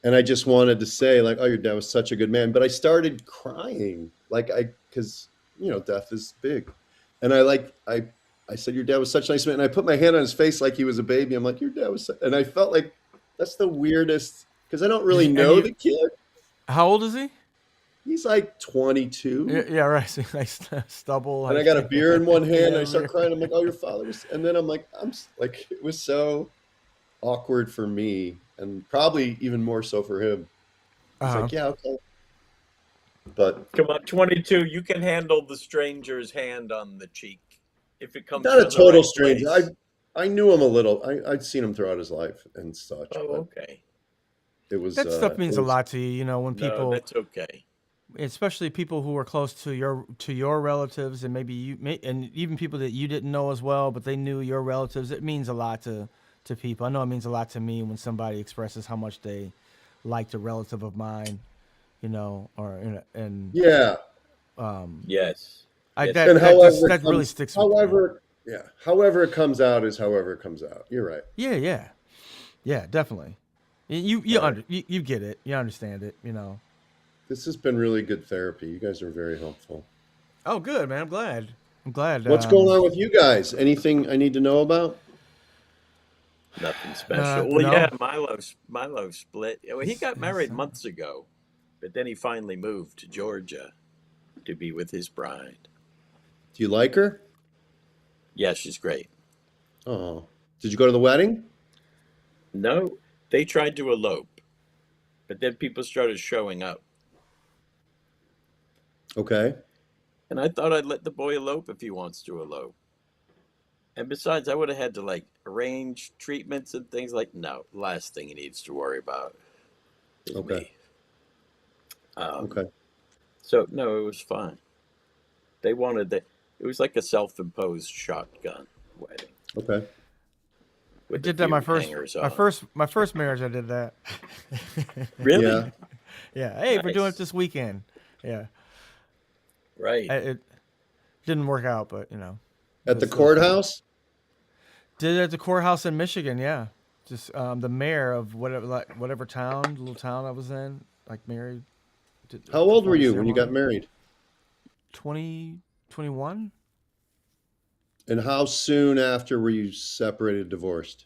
and I just wanted to say, like, oh, your dad was such a good man. But I started crying, because, death is big. And I said, your dad was such a nice man. And I put my hand on his face like he was a baby. I'm like, your dad was, and I felt like that's the weirdest, because I don't Is really he, and know you, the kid. how old is he? He's like Yeah, 22. yeah, right. So, like stubble, And I like got a beer in one hand, and I yeah. start crying. I'm like, "Oh, your father was," and then I'm like, like, it was so awkward for me, and probably even more so for him. He's Uh huh. like, "Yeah, okay," but Come on, 22. You can handle the stranger's hand on the cheek if it comes not a from the total right stranger. I place. I knew him a little. I'd seen him throughout his life and such, Oh, but okay. That stuff it means a was lot to you. When No, people, that's okay. especially people who are close to your relatives, and maybe and even people that you didn't know as well, but they knew your relatives. It means a lot to people. I know it means a lot to me when somebody expresses how much they liked a relative of mine. Or and yeah. Yes. I Yes, it that And that does. just that really sticks with me. however it comes out is however it comes out. You're right. Yeah, yeah, yeah, definitely. All right. You get it. You understand it. This has been really good therapy. You guys are very helpful. Oh, good, man. I'm glad. I'm glad. What's going on with you guys? Anything I need to know about? Nothing special. Well, yeah, No. Milo split. Well, he got His married months ago, but then he finally moved to Georgia to be with his bride. Do you like her? Yeah, she's great. Oh, did you go to the wedding? No, they tried to elope. But then people started showing up. Okay. And I thought I'd let the boy elope if he wants to elope. And besides, I would have had to like arrange treatments and things like, no, last thing he needs to worry about is Okay. me. Um, Okay. so, no, it was fine. They wanted that. It was like a self imposed shotgun wedding Okay. I with a did that my few first hangers my on. first my first marriage. I did that. Really? Yeah. Yeah. Hey, we're doing it Nice. this weekend. Yeah. Right. It didn't work out, but it At was the still fun. courthouse? Did it at the courthouse in Michigan. Yeah. Just the mayor of whatever town, little town I was in, like married, How old were performed the you when you got ceremony. married? 2021. And how soon after were you separated, divorced?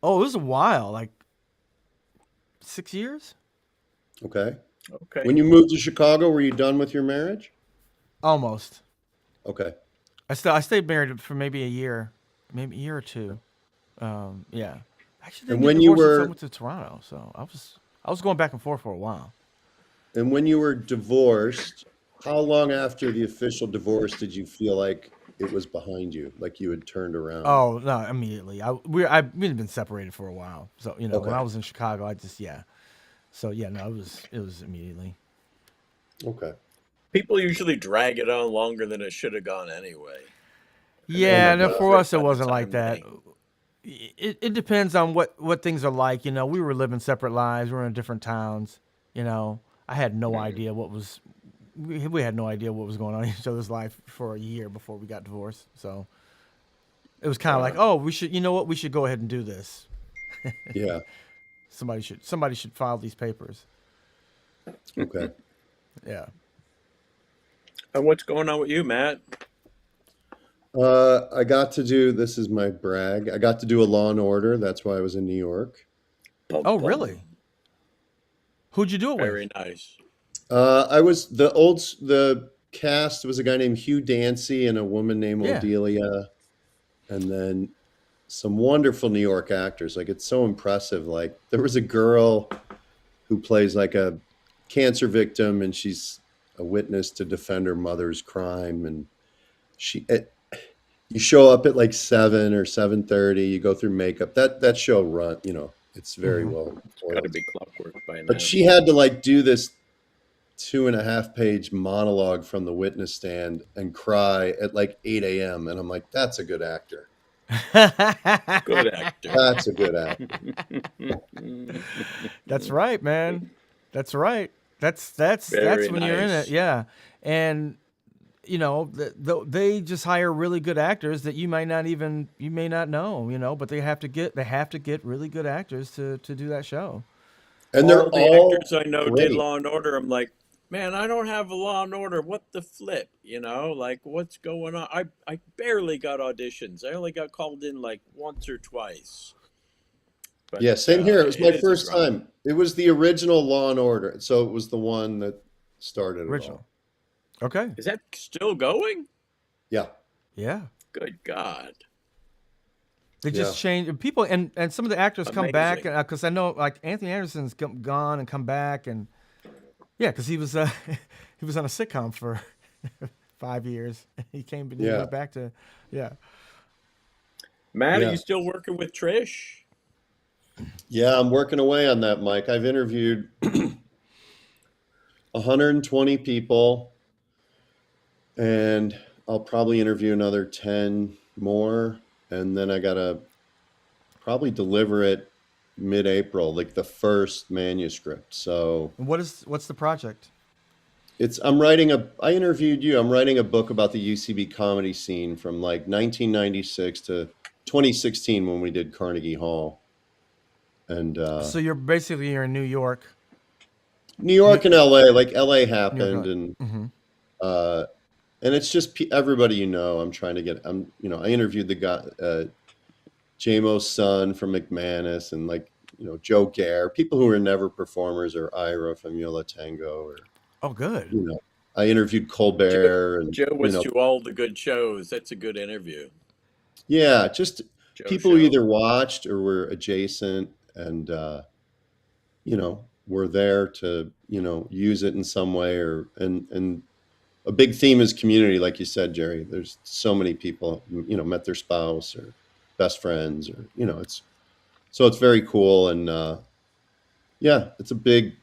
Oh, it was a while, like 6 years, Okay. When Okay. you moved to Chicago, were you done with your marriage? almost. Okay. I stayed married for maybe a year, maybe a year or two. Yeah, I actually didn't And get when you divorced until I were went to Toronto, so I was going back and forth for a while. and when you were divorced, how long after the official divorce did you feel like it was behind you, like you had turned around? Oh no, immediately. We'd been separated for a while, so when I Okay. was in Chicago, I just yeah. So yeah, no, it was immediately. Okay. People usually drag it on longer than it should have gone anyway. And Oh then Yeah, my you're no, God. for over it us it by the wasn't like time that. they. It depends on what things are like. We were living separate lives. We were in different towns. I had no Hmm. idea we had no idea what was going on in each other's life for a year before we got divorced. So it was kind of like, Wow. oh, we should go ahead and do this. Yeah. Somebody should file these papers. Okay. Yeah. And what's going on with you, Matt? I got to do, this is my brag. I got to do a Law and Order. That's why I was in New York. Pum Oh, pum. really? Who'd you do it with? Very nice. I was the cast was a guy named Hugh Dancy and a woman named Yeah. Odelia, and then some wonderful New York actors. Like it's so impressive. Like there was a girl who plays like a cancer victim, and she's a witness to defend her mother's crime. And you show up at like 7 or 7:30. You go through makeup. That show run. It's very Mm-hmm. well It's got to oiled. be clockwork by But now. she had to like do this 2.5-page monologue from the witness stand and cry at like 8 a.m. And I'm like, that's a good actor. Good actor. That's a good actor. That's right, man. That's right. That's Very when you're in it. nice. Yeah. And they just hire really good actors that you may not know, but they have to get really good actors to do that show. And they're All the all actors I know did great. Law and Order. I'm like, man, I don't have a Law and Order. What the flip? Like what's going on? I barely got auditions. I only got called in like once or twice. But Yeah, same here. It was it my is a first drama. time. It was the original Law and Order. So it was the one that started it all. Original. Okay. Is that still going? Yeah. Yeah. Good God. They Yeah. just change people, and some of the actors come back Amazing. because I know like Anthony Anderson's gone and come back, and yeah, because he was he was on a sitcom for 5 years. He came and he Yeah. went back to yeah. Matt, are Yeah. you still working with Trish? Yeah, I'm working away on that, Mike. I've interviewed 120 people, and I'll probably interview another 10 more, and then I gotta probably deliver it mid-April, like the first manuscript. So And what's the project? I interviewed you. I'm writing a book about the UCB comedy scene from like 1996 to 2016 when we did Carnegie Hall. And So you're in New York. New New, York and LA, like LA New York. happened, and Mm-hmm. uh, it's just everybody I'm trying to get. I interviewed the guy, JMO's son from McManus, and like Joe Gare, people who were never performers, or Ira from Yola Tango, or Oh, good. I interviewed Joe, Colbert, and Joe was to all the good shows. That's a good interview. yeah, just Joe people who show. either watched or were adjacent, and you know, we're there to, use it in some way, and a big theme is community, like you said, Jerry. There's so many people, met their spouse or best friends, or, it's very cool. And, yeah, it's a big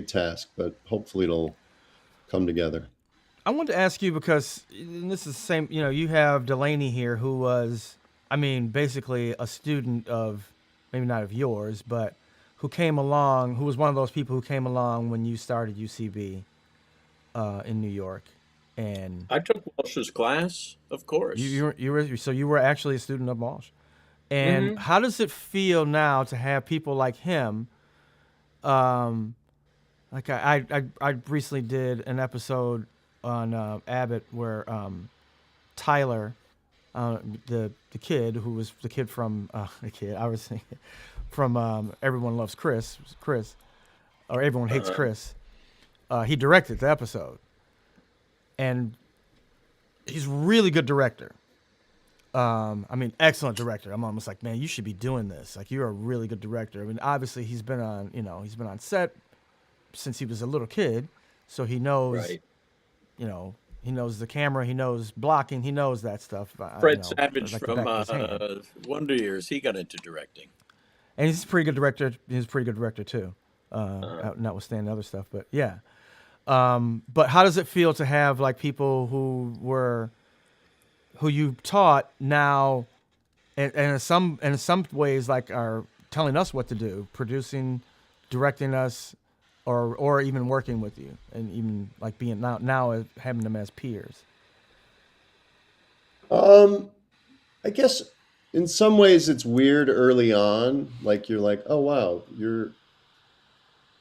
task, but hopefully it'll come together. I wanted to ask you because and this is the same. You have Delaney here, who was, I mean, basically a student of, maybe not of yours, but who came along, who was one of those people who came along when you started UCB in New York, and I took Walsh's class, of you course. you were, you were so you were actually a student of Walsh. And Hmm. how does it feel now to have people like him? Um, like I recently did an episode on Abbott where Tyler, the kid who was the kid from the kid I was thinking from Everyone Loves Chris, or Everyone Hates Uh, Chris. He directed the episode, and he's a really good director. I mean, excellent director. I'm almost like, man, you should be doing this. Like, you're a really good director. I mean, obviously, he's been on set since he was a little kid, so he knows, right. you know, he knows the camera, he knows blocking, he knows that stuff. Fred Savage Like the from back of his hand. Wonder Years, he got into directing. And he's a pretty good director. He's a pretty good director too, Uh, notwithstanding other stuff. But yeah. But how does it feel to have like people who you taught now, and in some ways like are telling us what to do, producing, directing us, or even working with you, and even like being now having them as peers. Um, I guess in some ways it's weird early on. Like you're like, oh wow, you're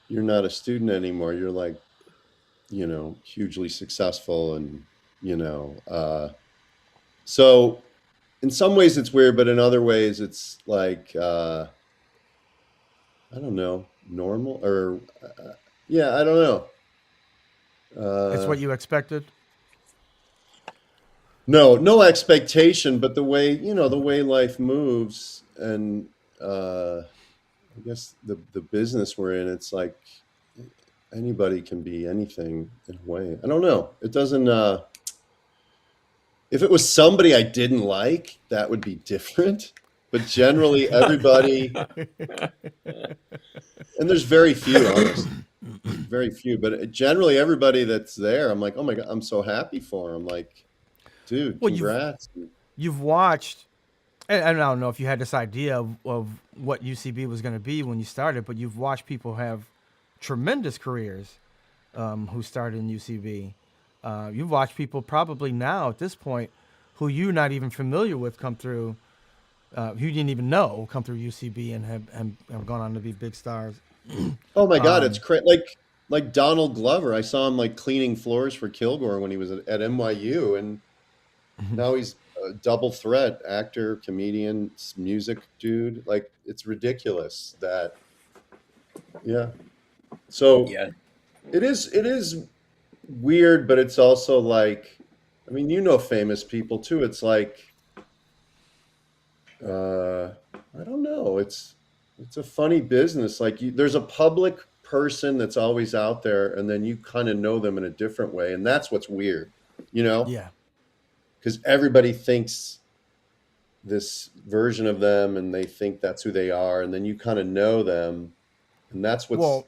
not a student anymore. You're like, hugely successful, and you know, so in some ways it's weird, but in other ways it's like, I don't know, normal, or yeah, I don't know. It's Uh, what you expected. no, no expectation, but the way life moves, and I guess the business we're in, it's like anybody can be anything in a way. I don't know. It doesn't. If it was somebody I didn't like, that would be different. But generally, everybody, and there's very few, honestly, very few. But generally, everybody that's there, I'm like, oh my god, I'm so happy for him. Like, dude, Well, congrats. you've watched. And I don't know if you had this idea of what UCB was going to be when you started, but you've watched people have tremendous careers who started in UCB. You've watched people probably now at this point who you're not even familiar with come through, who you didn't even know come through UCB and have gone on to be big stars. Oh my god, it's Um, crazy. Like Donald Glover, I saw him like cleaning floors for Kilgore when he was at NYU, and now he's a double threat: actor, comedian, music dude. Like it's ridiculous that, yeah. So yeah. it is weird, but it's also like, I mean, famous people too. It's like, uh, I don't know. It's a funny business. Like there's a public person that's always out there, and then you kind of know them in a different way, and that's what's weird, you know, yeah. because everybody thinks this version of them, and they think that's who they are, and then you kind of know them, and that's what's. Well,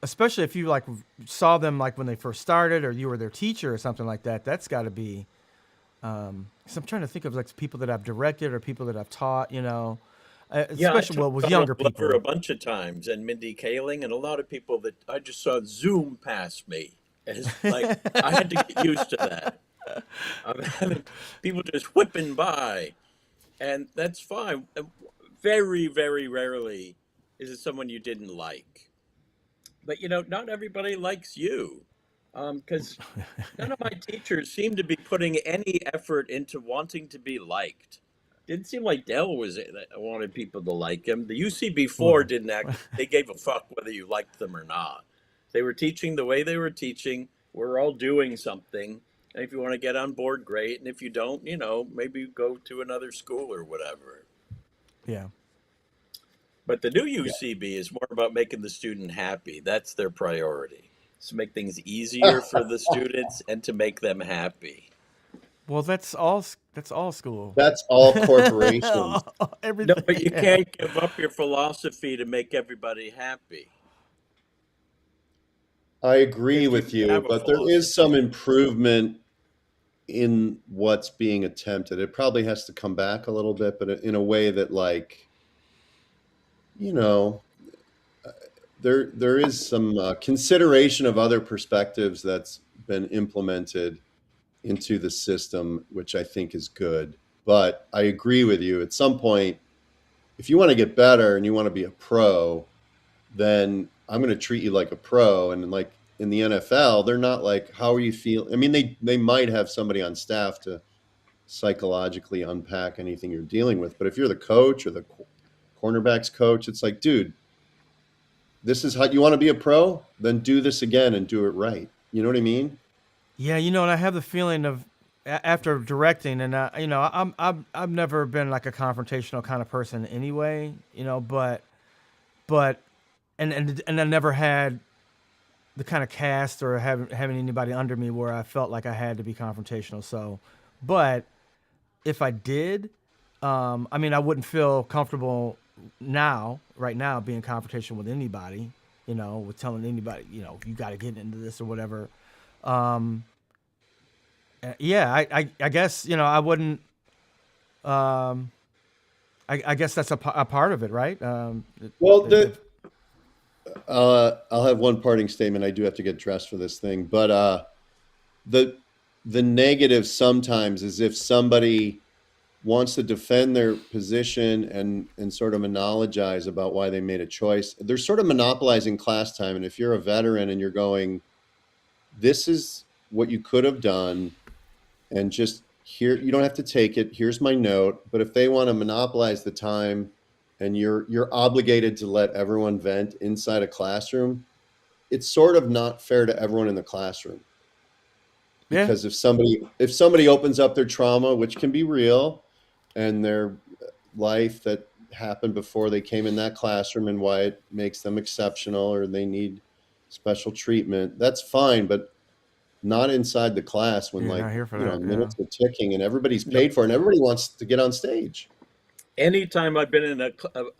especially if you like saw them like when they first started, or you were their teacher or something like that. That's got to be. 'Cause I'm trying to think of like people that I've directed or people that I've taught. Yeah, I Especially took well with Donald younger Glover people. a bunch of times and Mindy Kaling and a lot of people that I just saw zoom past me. It's like I had to get used to that. I'm having people just whipping by, and that's fine. Very, very rarely is it someone you didn't like. But not everybody likes you, because none of my teachers seem to be putting any effort into wanting to be liked. Didn't seem like Dell was that wanted people to like him. The UC before Well, didn't act like they gave a fuck whether you liked them or not. They were teaching the way they were teaching. We're all doing something. And if you want to get on board, great. And if you don't, maybe go to another school or whatever. yeah. But the new Yeah. UCB is more about making the student happy. That's their priority. To make things easier for the students and to make them happy. Well, that's all. That's all school. That's all corporations. No, Everything. but you Yeah. can't give up your philosophy to make everybody happy. I agree If with you you, have a but there is some philosophy. improvement in what's being attempted. It probably has to come back a little bit, but in a way that, like, you know, there is some consideration of other perspectives that's been implemented into the system, which I think is good. But I agree with you. At some point, if you want to get better and you want to be a pro, then I'm going to treat you like a pro. And like in the NFL, they're not like, how are you feeling? I mean, they might have somebody on staff to psychologically unpack anything you're dealing with. But if you're the coach or the cornerbacks coach, it's like, dude, this is how you want to be a pro, then do this again and do it right. You know what I mean? Yeah, and I have the feeling of after directing, and I've never been like a confrontational kind of person anyway, but and I never had the kind of cast or having anybody under me where I felt like I had to be confrontational. So, but if I did, I mean, I wouldn't feel comfortable right now, being confrontational with anybody, with telling anybody, you got to get into this or whatever. Um, yeah, I guess, I wouldn't, I guess that's a part of it, right? Well, If, I'll have one parting statement. I do have to get dressed for this thing, but the the negative sometimes is if somebody wants to defend their position and sort of monologize about why they made a choice. They're sort of monopolizing class time, and if you're a veteran and you're going, this is what you could have done, and just here, you don't have to take it. Here's my note. But if they want to monopolize the time and you're obligated to let everyone vent inside a classroom, it's sort of not fair to everyone in the classroom. yeah, Because if somebody opens up their trauma, which can be real, and their life that happened before they came in that classroom and why it makes them exceptional or they need special treatment, that's fine, but not inside the class when, you're like, not here for that. Yeah. minutes are ticking and everybody's No, paid for it and everybody wants to get on stage. anytime I've been in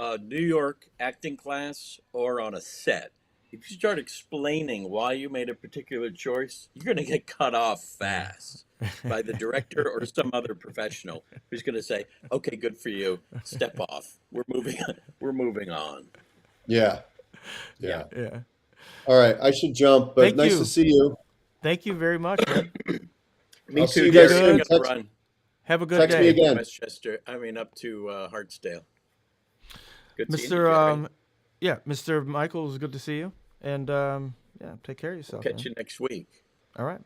a New York acting class or on a set, if you start explaining why you made a particular choice, you're going to get cut off fast by the director or some other professional who's going to say, "Okay, good for you. Step off. We're moving. We're moving on." Yeah. Yeah. Yeah. Yeah. All right. I should jump, but Thank nice to you. see you. Thank you very much, man. Me I'll see too, you Be guys Jerry. I soon. good. got to run Have a good Text me day. up to again. Westchester. I mean, up to Hartsdale. Good seeing you, Mr. Jerry. Yeah, Mr. Michael, it was good to see you. And yeah, take care of We'll yourself, catch man. you next week. All right.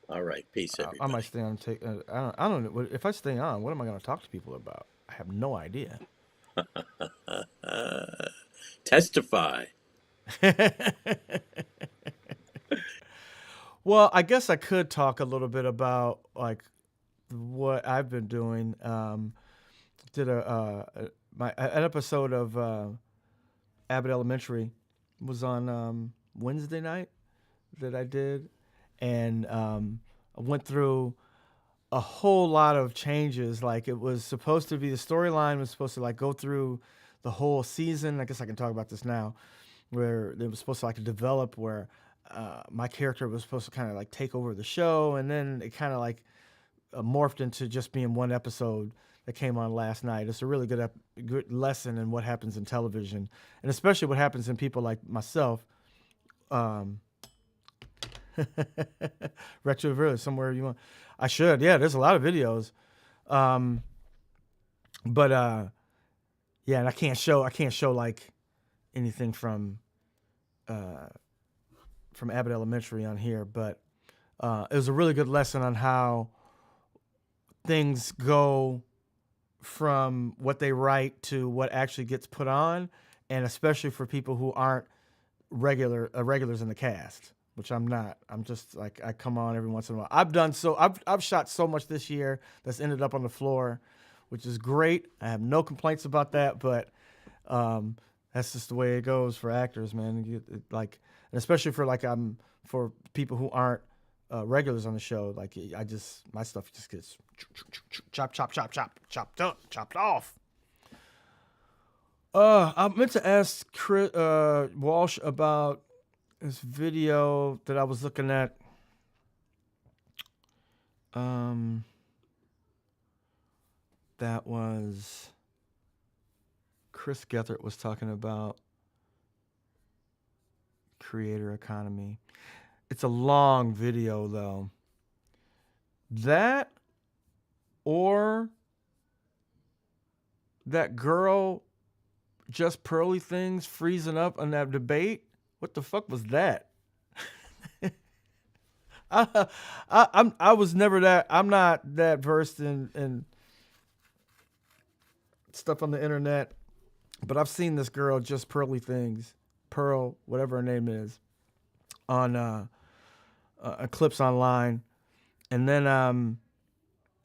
All right. Peace, I might everybody. stay on and take I don't know if I stay on, what am I going to talk to people about? I have no idea. Testify. Well, I guess I could talk a little bit about like what I've been doing. Did an episode of Abbott Elementary was on Wednesday night that I did, and I went through a whole lot of changes. Like it was supposed to be the storyline was supposed to like go through the whole season. I guess I can talk about this now, where it was supposed to like develop where my character was supposed to kind of like take over the show, and then it kind of like morphed into just being one episode that came on last night. It's a really good lesson in what happens in television, and especially what happens in people like myself. Um, Retroverse, somewhere you want. I should. Yeah, there's a lot of videos. Um, but yeah, and I can't show like anything from Abbott Elementary on here, but it was a really good lesson on how things go from what they write to what actually gets put on, and especially for people who aren't regulars in the cast, which I'm not. I'm just like I come on every once in a while. I've shot so much this year that's ended up on the floor, which is great. I have no complaints about that, but That's just the way it goes for actors, man. Like, and especially for like for people who aren't regulars on the show. Like, my stuff just gets chopped off. I meant to ask Walsh about this video that I was looking at. That was Chris Gethert was talking about creator economy. It's a long video though. That or that girl just pearly things freezing up on that debate. What the fuck was that? I was never that. I'm not that versed in stuff on the internet, but I've seen this girl just pearly things, Pearl, whatever her name is, on clips online, and then and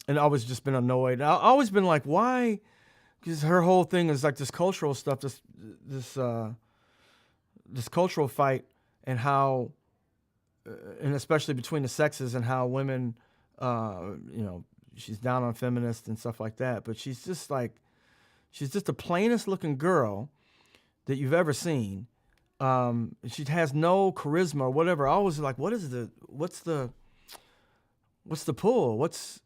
I always just been annoyed. I've always been like, why? Because her whole thing is like this cultural stuff, this cultural fight, and how, and especially between the sexes, and how women, she's down on feminists and stuff like that. But she's just the plainest looking girl that you've ever seen. She has no charisma or whatever. I always like, what's the pull? What's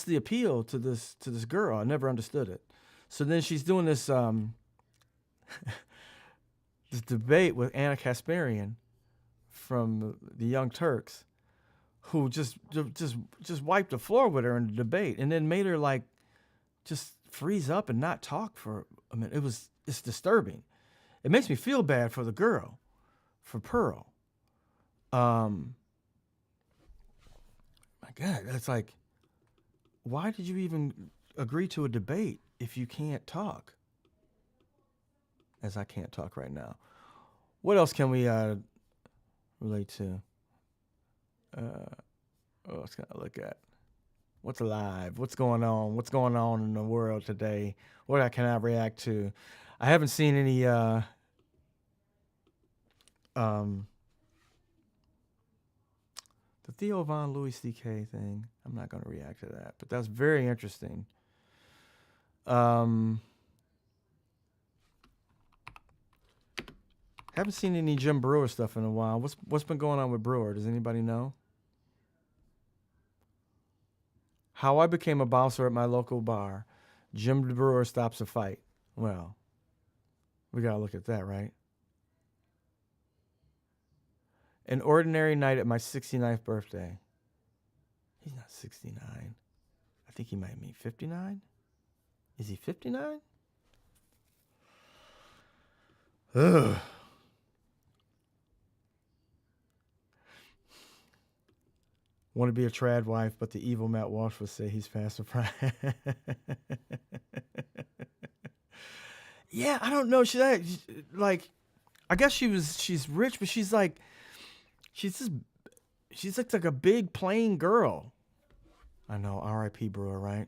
the appeal to this girl? I never understood it. So then she's doing this this debate with Anna Kasparian from the Young Turks, who just wiped the floor with her in the debate, and then made her like just freeze up and not talk for a minute. It's disturbing. It makes me feel bad for the girl, for Pearl. My God, that's like, why did you even agree to a debate if you can't talk? As I can't talk right now. What else can we relate to? What else can I look at? What's alive? What's going on? What's going on in the world today? What can I react to? I haven't seen any the Theo Von Louis C.K. thing. I'm not going to react to that, but that's very interesting. Haven't seen any Jim Brewer stuff in a while. What's been going on with Brewer? Does anybody know? How I became a bouncer at my local bar. Jim Brewer stops a fight. Well, we got to look at that, right? An ordinary night at my 69th birthday. He's not 69. I think he might mean 59. Is he 59? Ugh. Want to be a trad wife, but the evil Matt Walsh would say he's fast and fry. Yeah, I don't know. I guess she's rich, but she's like a big plain girl. I know, R.I.P. Brewer, right?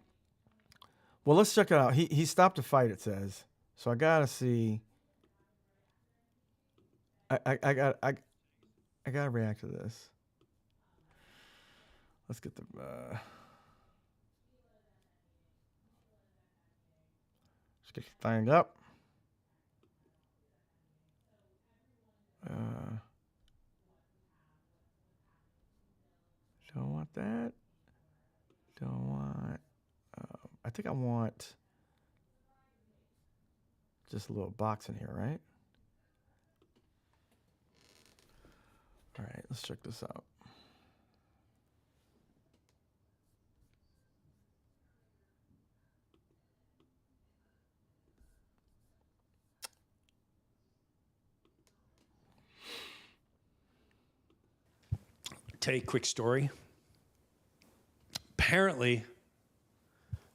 Well, let's check it out. He stopped a fight, it says. So I gotta see. I gotta react to this. Let's get the let's get the thing up. Don't want that. Don't want. I think I want just a little box in here, right? All right, let's check this out. Tell you a quick story. Apparently,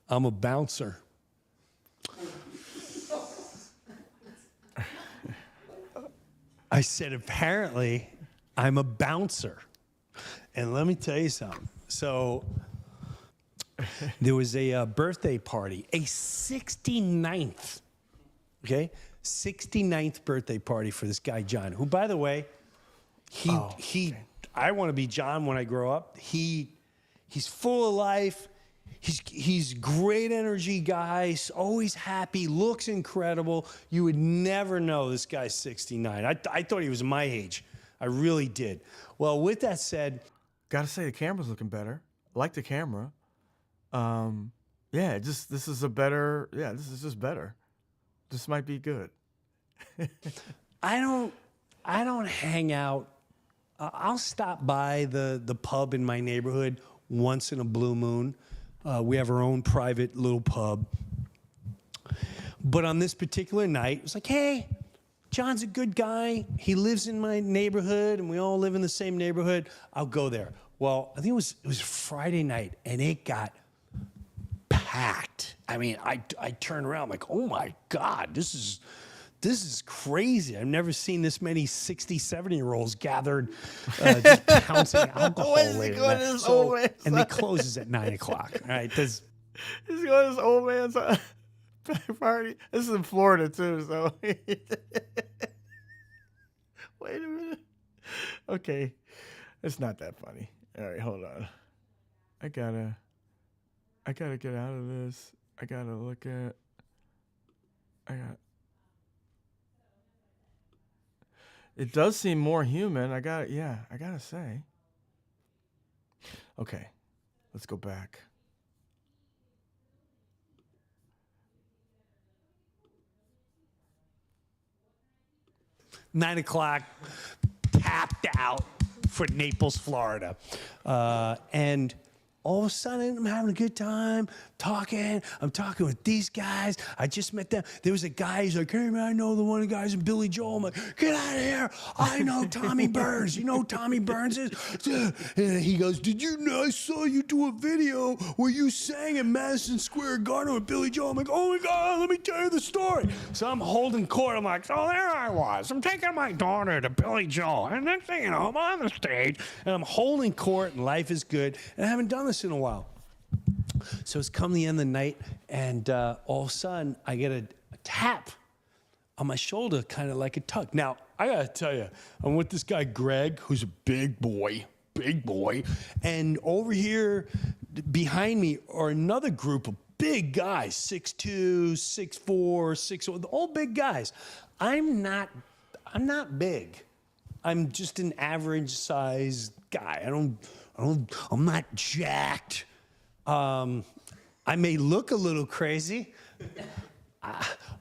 I'm a bouncer. I said, apparently, I'm a bouncer. And let me tell you something. So there was a birthday party, a 69th, okay? 69th birthday party for this guy, John, who, by the way, I want to be John when I grow up. He's full of life. He's great energy guy, always happy, looks incredible. You would never know this guy's 69. I thought he was my age. I really did. Well, with that said, Gotta say the camera's looking better. I like the camera. Yeah, this is just better. This might be good. I don't hang out. I'll stop by the pub in my neighborhood once in a blue moon. We have our own private little pub. But on this particular night, it was like, hey, John's a good guy. He lives in my neighborhood, and we all live in the same neighborhood. I'll go there. Well, I think it was Friday night, and it got packed. I mean, I turned around, I'm like, oh my God, this is crazy. I've never seen this many 60, 70-year-olds gathered, just pouncing alcohol later. And it closes at 9 o'clock. All right, he's going to this old man's party. This is in Florida too, so wait a minute. Okay, it's not that funny. All right, hold on. I gotta get out of this. I gotta look at. It does seem more human. I gotta say. Okay, let's go back. $9 o'clock, tapped out for Naples, Florida. And all of a sudden, I'm having a good time, talking. I'm talking with these guys. I just met them. There was a guy, he's like, hey, man, I know the one of the guys in Billy Joel. I'm like, get out of here. I know Tommy Burns. You know who Tommy Burns is? And he goes, did you know I saw you do a video where you sang at Madison Square Garden with Billy Joel? I'm like, oh, my God, let me tell you the story. So I'm holding court. I'm like, so there I was. I'm taking my daughter to Billy Joel. And next thing you know, I'm on the stage, and I'm holding court, and life is good. And I haven't done this in a while. So it's come the end of the night, and all of a sudden, I get a tap on my shoulder, kind of like a tug. Now, I got to tell you, I'm with this guy, Greg, who's a big boy, and over here behind me are another group of big guys, 6'2", 6'4", 6'1", all big guys. I'm not big. I'm just an average size guy. I'm not jacked. I may look a little crazy.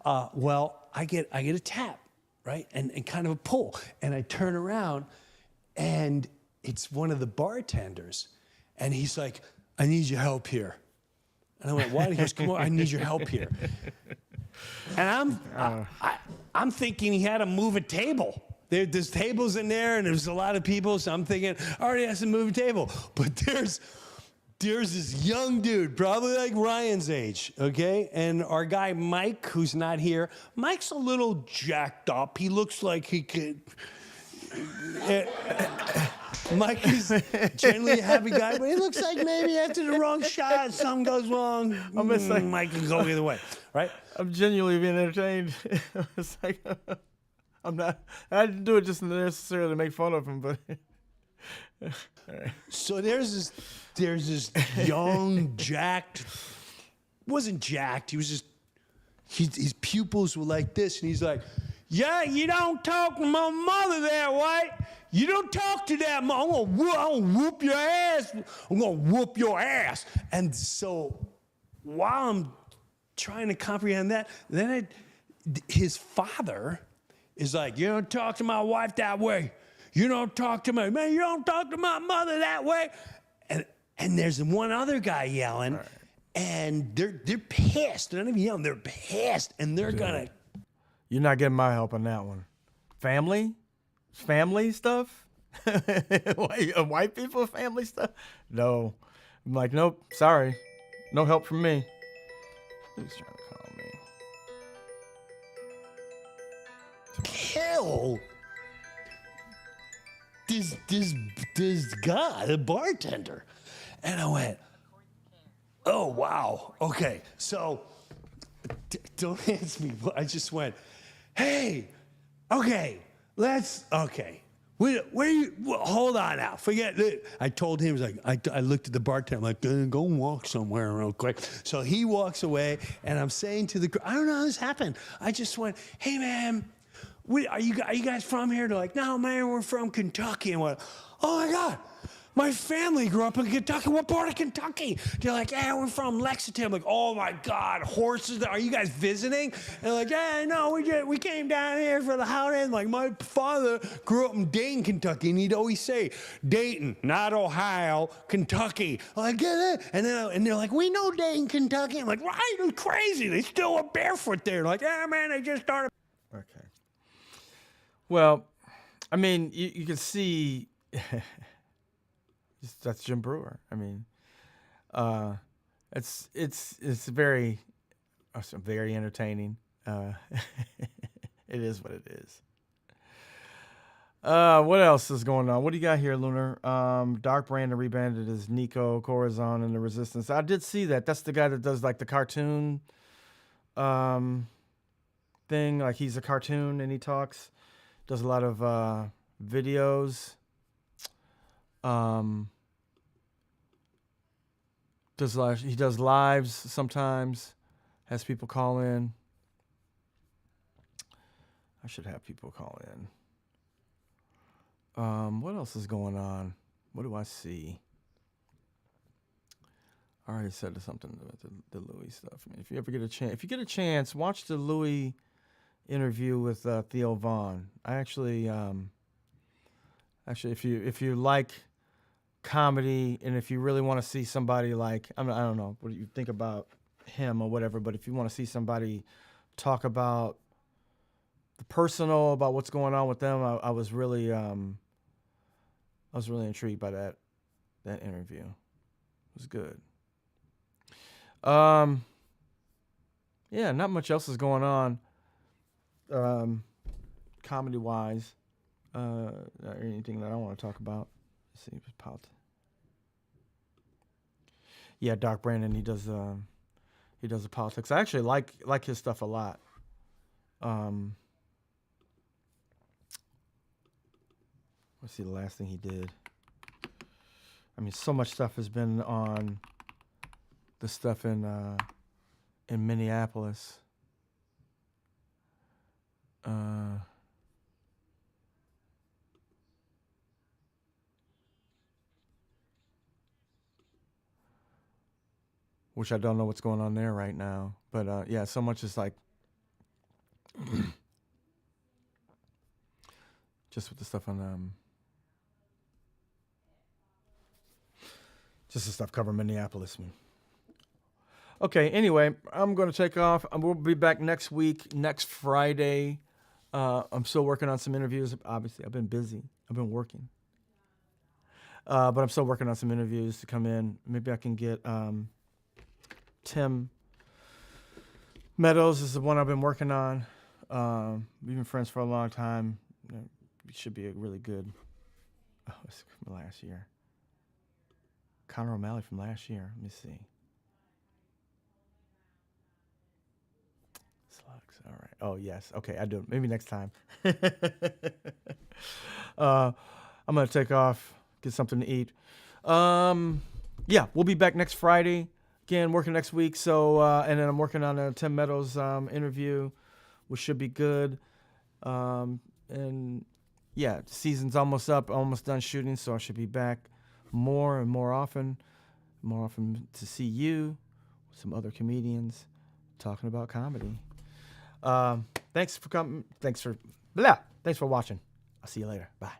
Well, I get a tap, right? And kind of a pull. And I turn around, and it's one of the bartenders. And he's like, I need your help here. And I went, what? He goes, come on, I need your help here. And I'm thinking he had to move a table. There's tables in there, and there's a lot of people, so I'm thinking, I already have to move a table. But there's this young dude, probably like Ryan's age, okay? And our guy, Mike, who's not here, Mike's a little jacked up. He looks like he could... Mike is generally a happy guy, but he looks like maybe after the wrong shot, something goes wrong. Mike can go either way, right? I'm genuinely being entertained. It's like... I didn't do it just necessarily to make fun of him, but all right. So there's this young, jacked, wasn't jacked, he was just, his pupils were like this, and he's like, yeah, you don't talk to my mother that way. You don't talk to that mom. I'm gonna whoop your ass. I'm gonna whoop your ass. And so while I'm trying to comprehend that, then his father is like, you don't talk to my wife that way. You don't talk to me. Man, you don't talk to my mother that way. And there's one other guy yelling, right. And they're pissed. They're not even yelling. They're pissed, and they're gonna. You're not getting my help on that one. Family stuff. White people family stuff. No, I'm like, nope. Sorry, no help from me. Who's trying to call me? Hell, this guy, the bartender, and I went, oh wow, okay. So don't ask me. I just went, hey, okay, okay. Where you? Hold on now. Forget it. I told him, he was like, I looked at the bartender. I'm like, go walk somewhere real quick. So he walks away, and I'm saying to the group, I don't know how this happened. I just went, hey, man, are you guys from here? They're like, no, man, we're from Kentucky. And what? Oh, my God. My family grew up in Kentucky. What part of Kentucky? They're like, yeah, we're from Lexington. I'm like, oh my God, horses. Are you guys visiting? And they're like, yeah, no, we came down here for the holidays. Like, my father grew up in Dayton, Kentucky, and he'd always say, Dayton, not Ohio, Kentucky. I'm like, get it? And they're like, we know Dayton, Kentucky. I'm like, right? You're crazy. They still are barefoot there. Like, yeah, man, they just started. Okay. Well, I mean, you can see. That's Jim Brewer. I mean, it's very entertaining. It is what it is. What else is going on? What do you got here, Lunar? Dark Brandon rebranded as Nico Corazon in the Resistance. I did see that. That's the guy that does like the cartoon thing. Like he's a cartoon and he talks. Does a lot of videos. He does lives sometimes, has people call in. I should have people call in. What else is going on? What do I see? I already said something about the Louis stuff. I mean, if you get a chance, watch the Louis interview with Theo Vaughn. I actually, if you like comedy, and if you really want to see somebody like, I don't know what you think about him or whatever, but if you want to see somebody talk about the personal, about what's going on with them, I was really intrigued by that interview. It was good. Yeah, not much else is going on comedy wise, or anything that I want to talk about. Let's see, yeah, Dark Brandon, he does the politics. I actually like his stuff a lot. Let's see the last thing he did. I mean, so much stuff has been on the stuff in Minneapolis. Which I don't know what's going on there right now. But yeah, so much is like just with the stuff on just the stuff covering Minneapolis. Okay, anyway, I'm going to take off. We'll be back next week, next Friday. I'm still working on some interviews. Obviously, I've been busy. I've been working. But I'm still working on some interviews to come in. Maybe I can get Tim Meadows is the one I've been working on. We've been friends for a long time. It should be a really good. Oh, it's from last year. Conor O'Malley from last year. Let me see. Slugs. All right. Oh, yes. Okay, I do it. Maybe next time. I'm going to take off, get something to eat. Yeah, we'll be back next Friday. Again, working next week. So, and then I'm working on a Tim Meadows interview, which should be good. And yeah, the season's almost up, almost done shooting, so I should be back more and more often to see you, some other comedians talking about comedy. Thanks for coming. Thanks for watching. I'll see you later. Bye.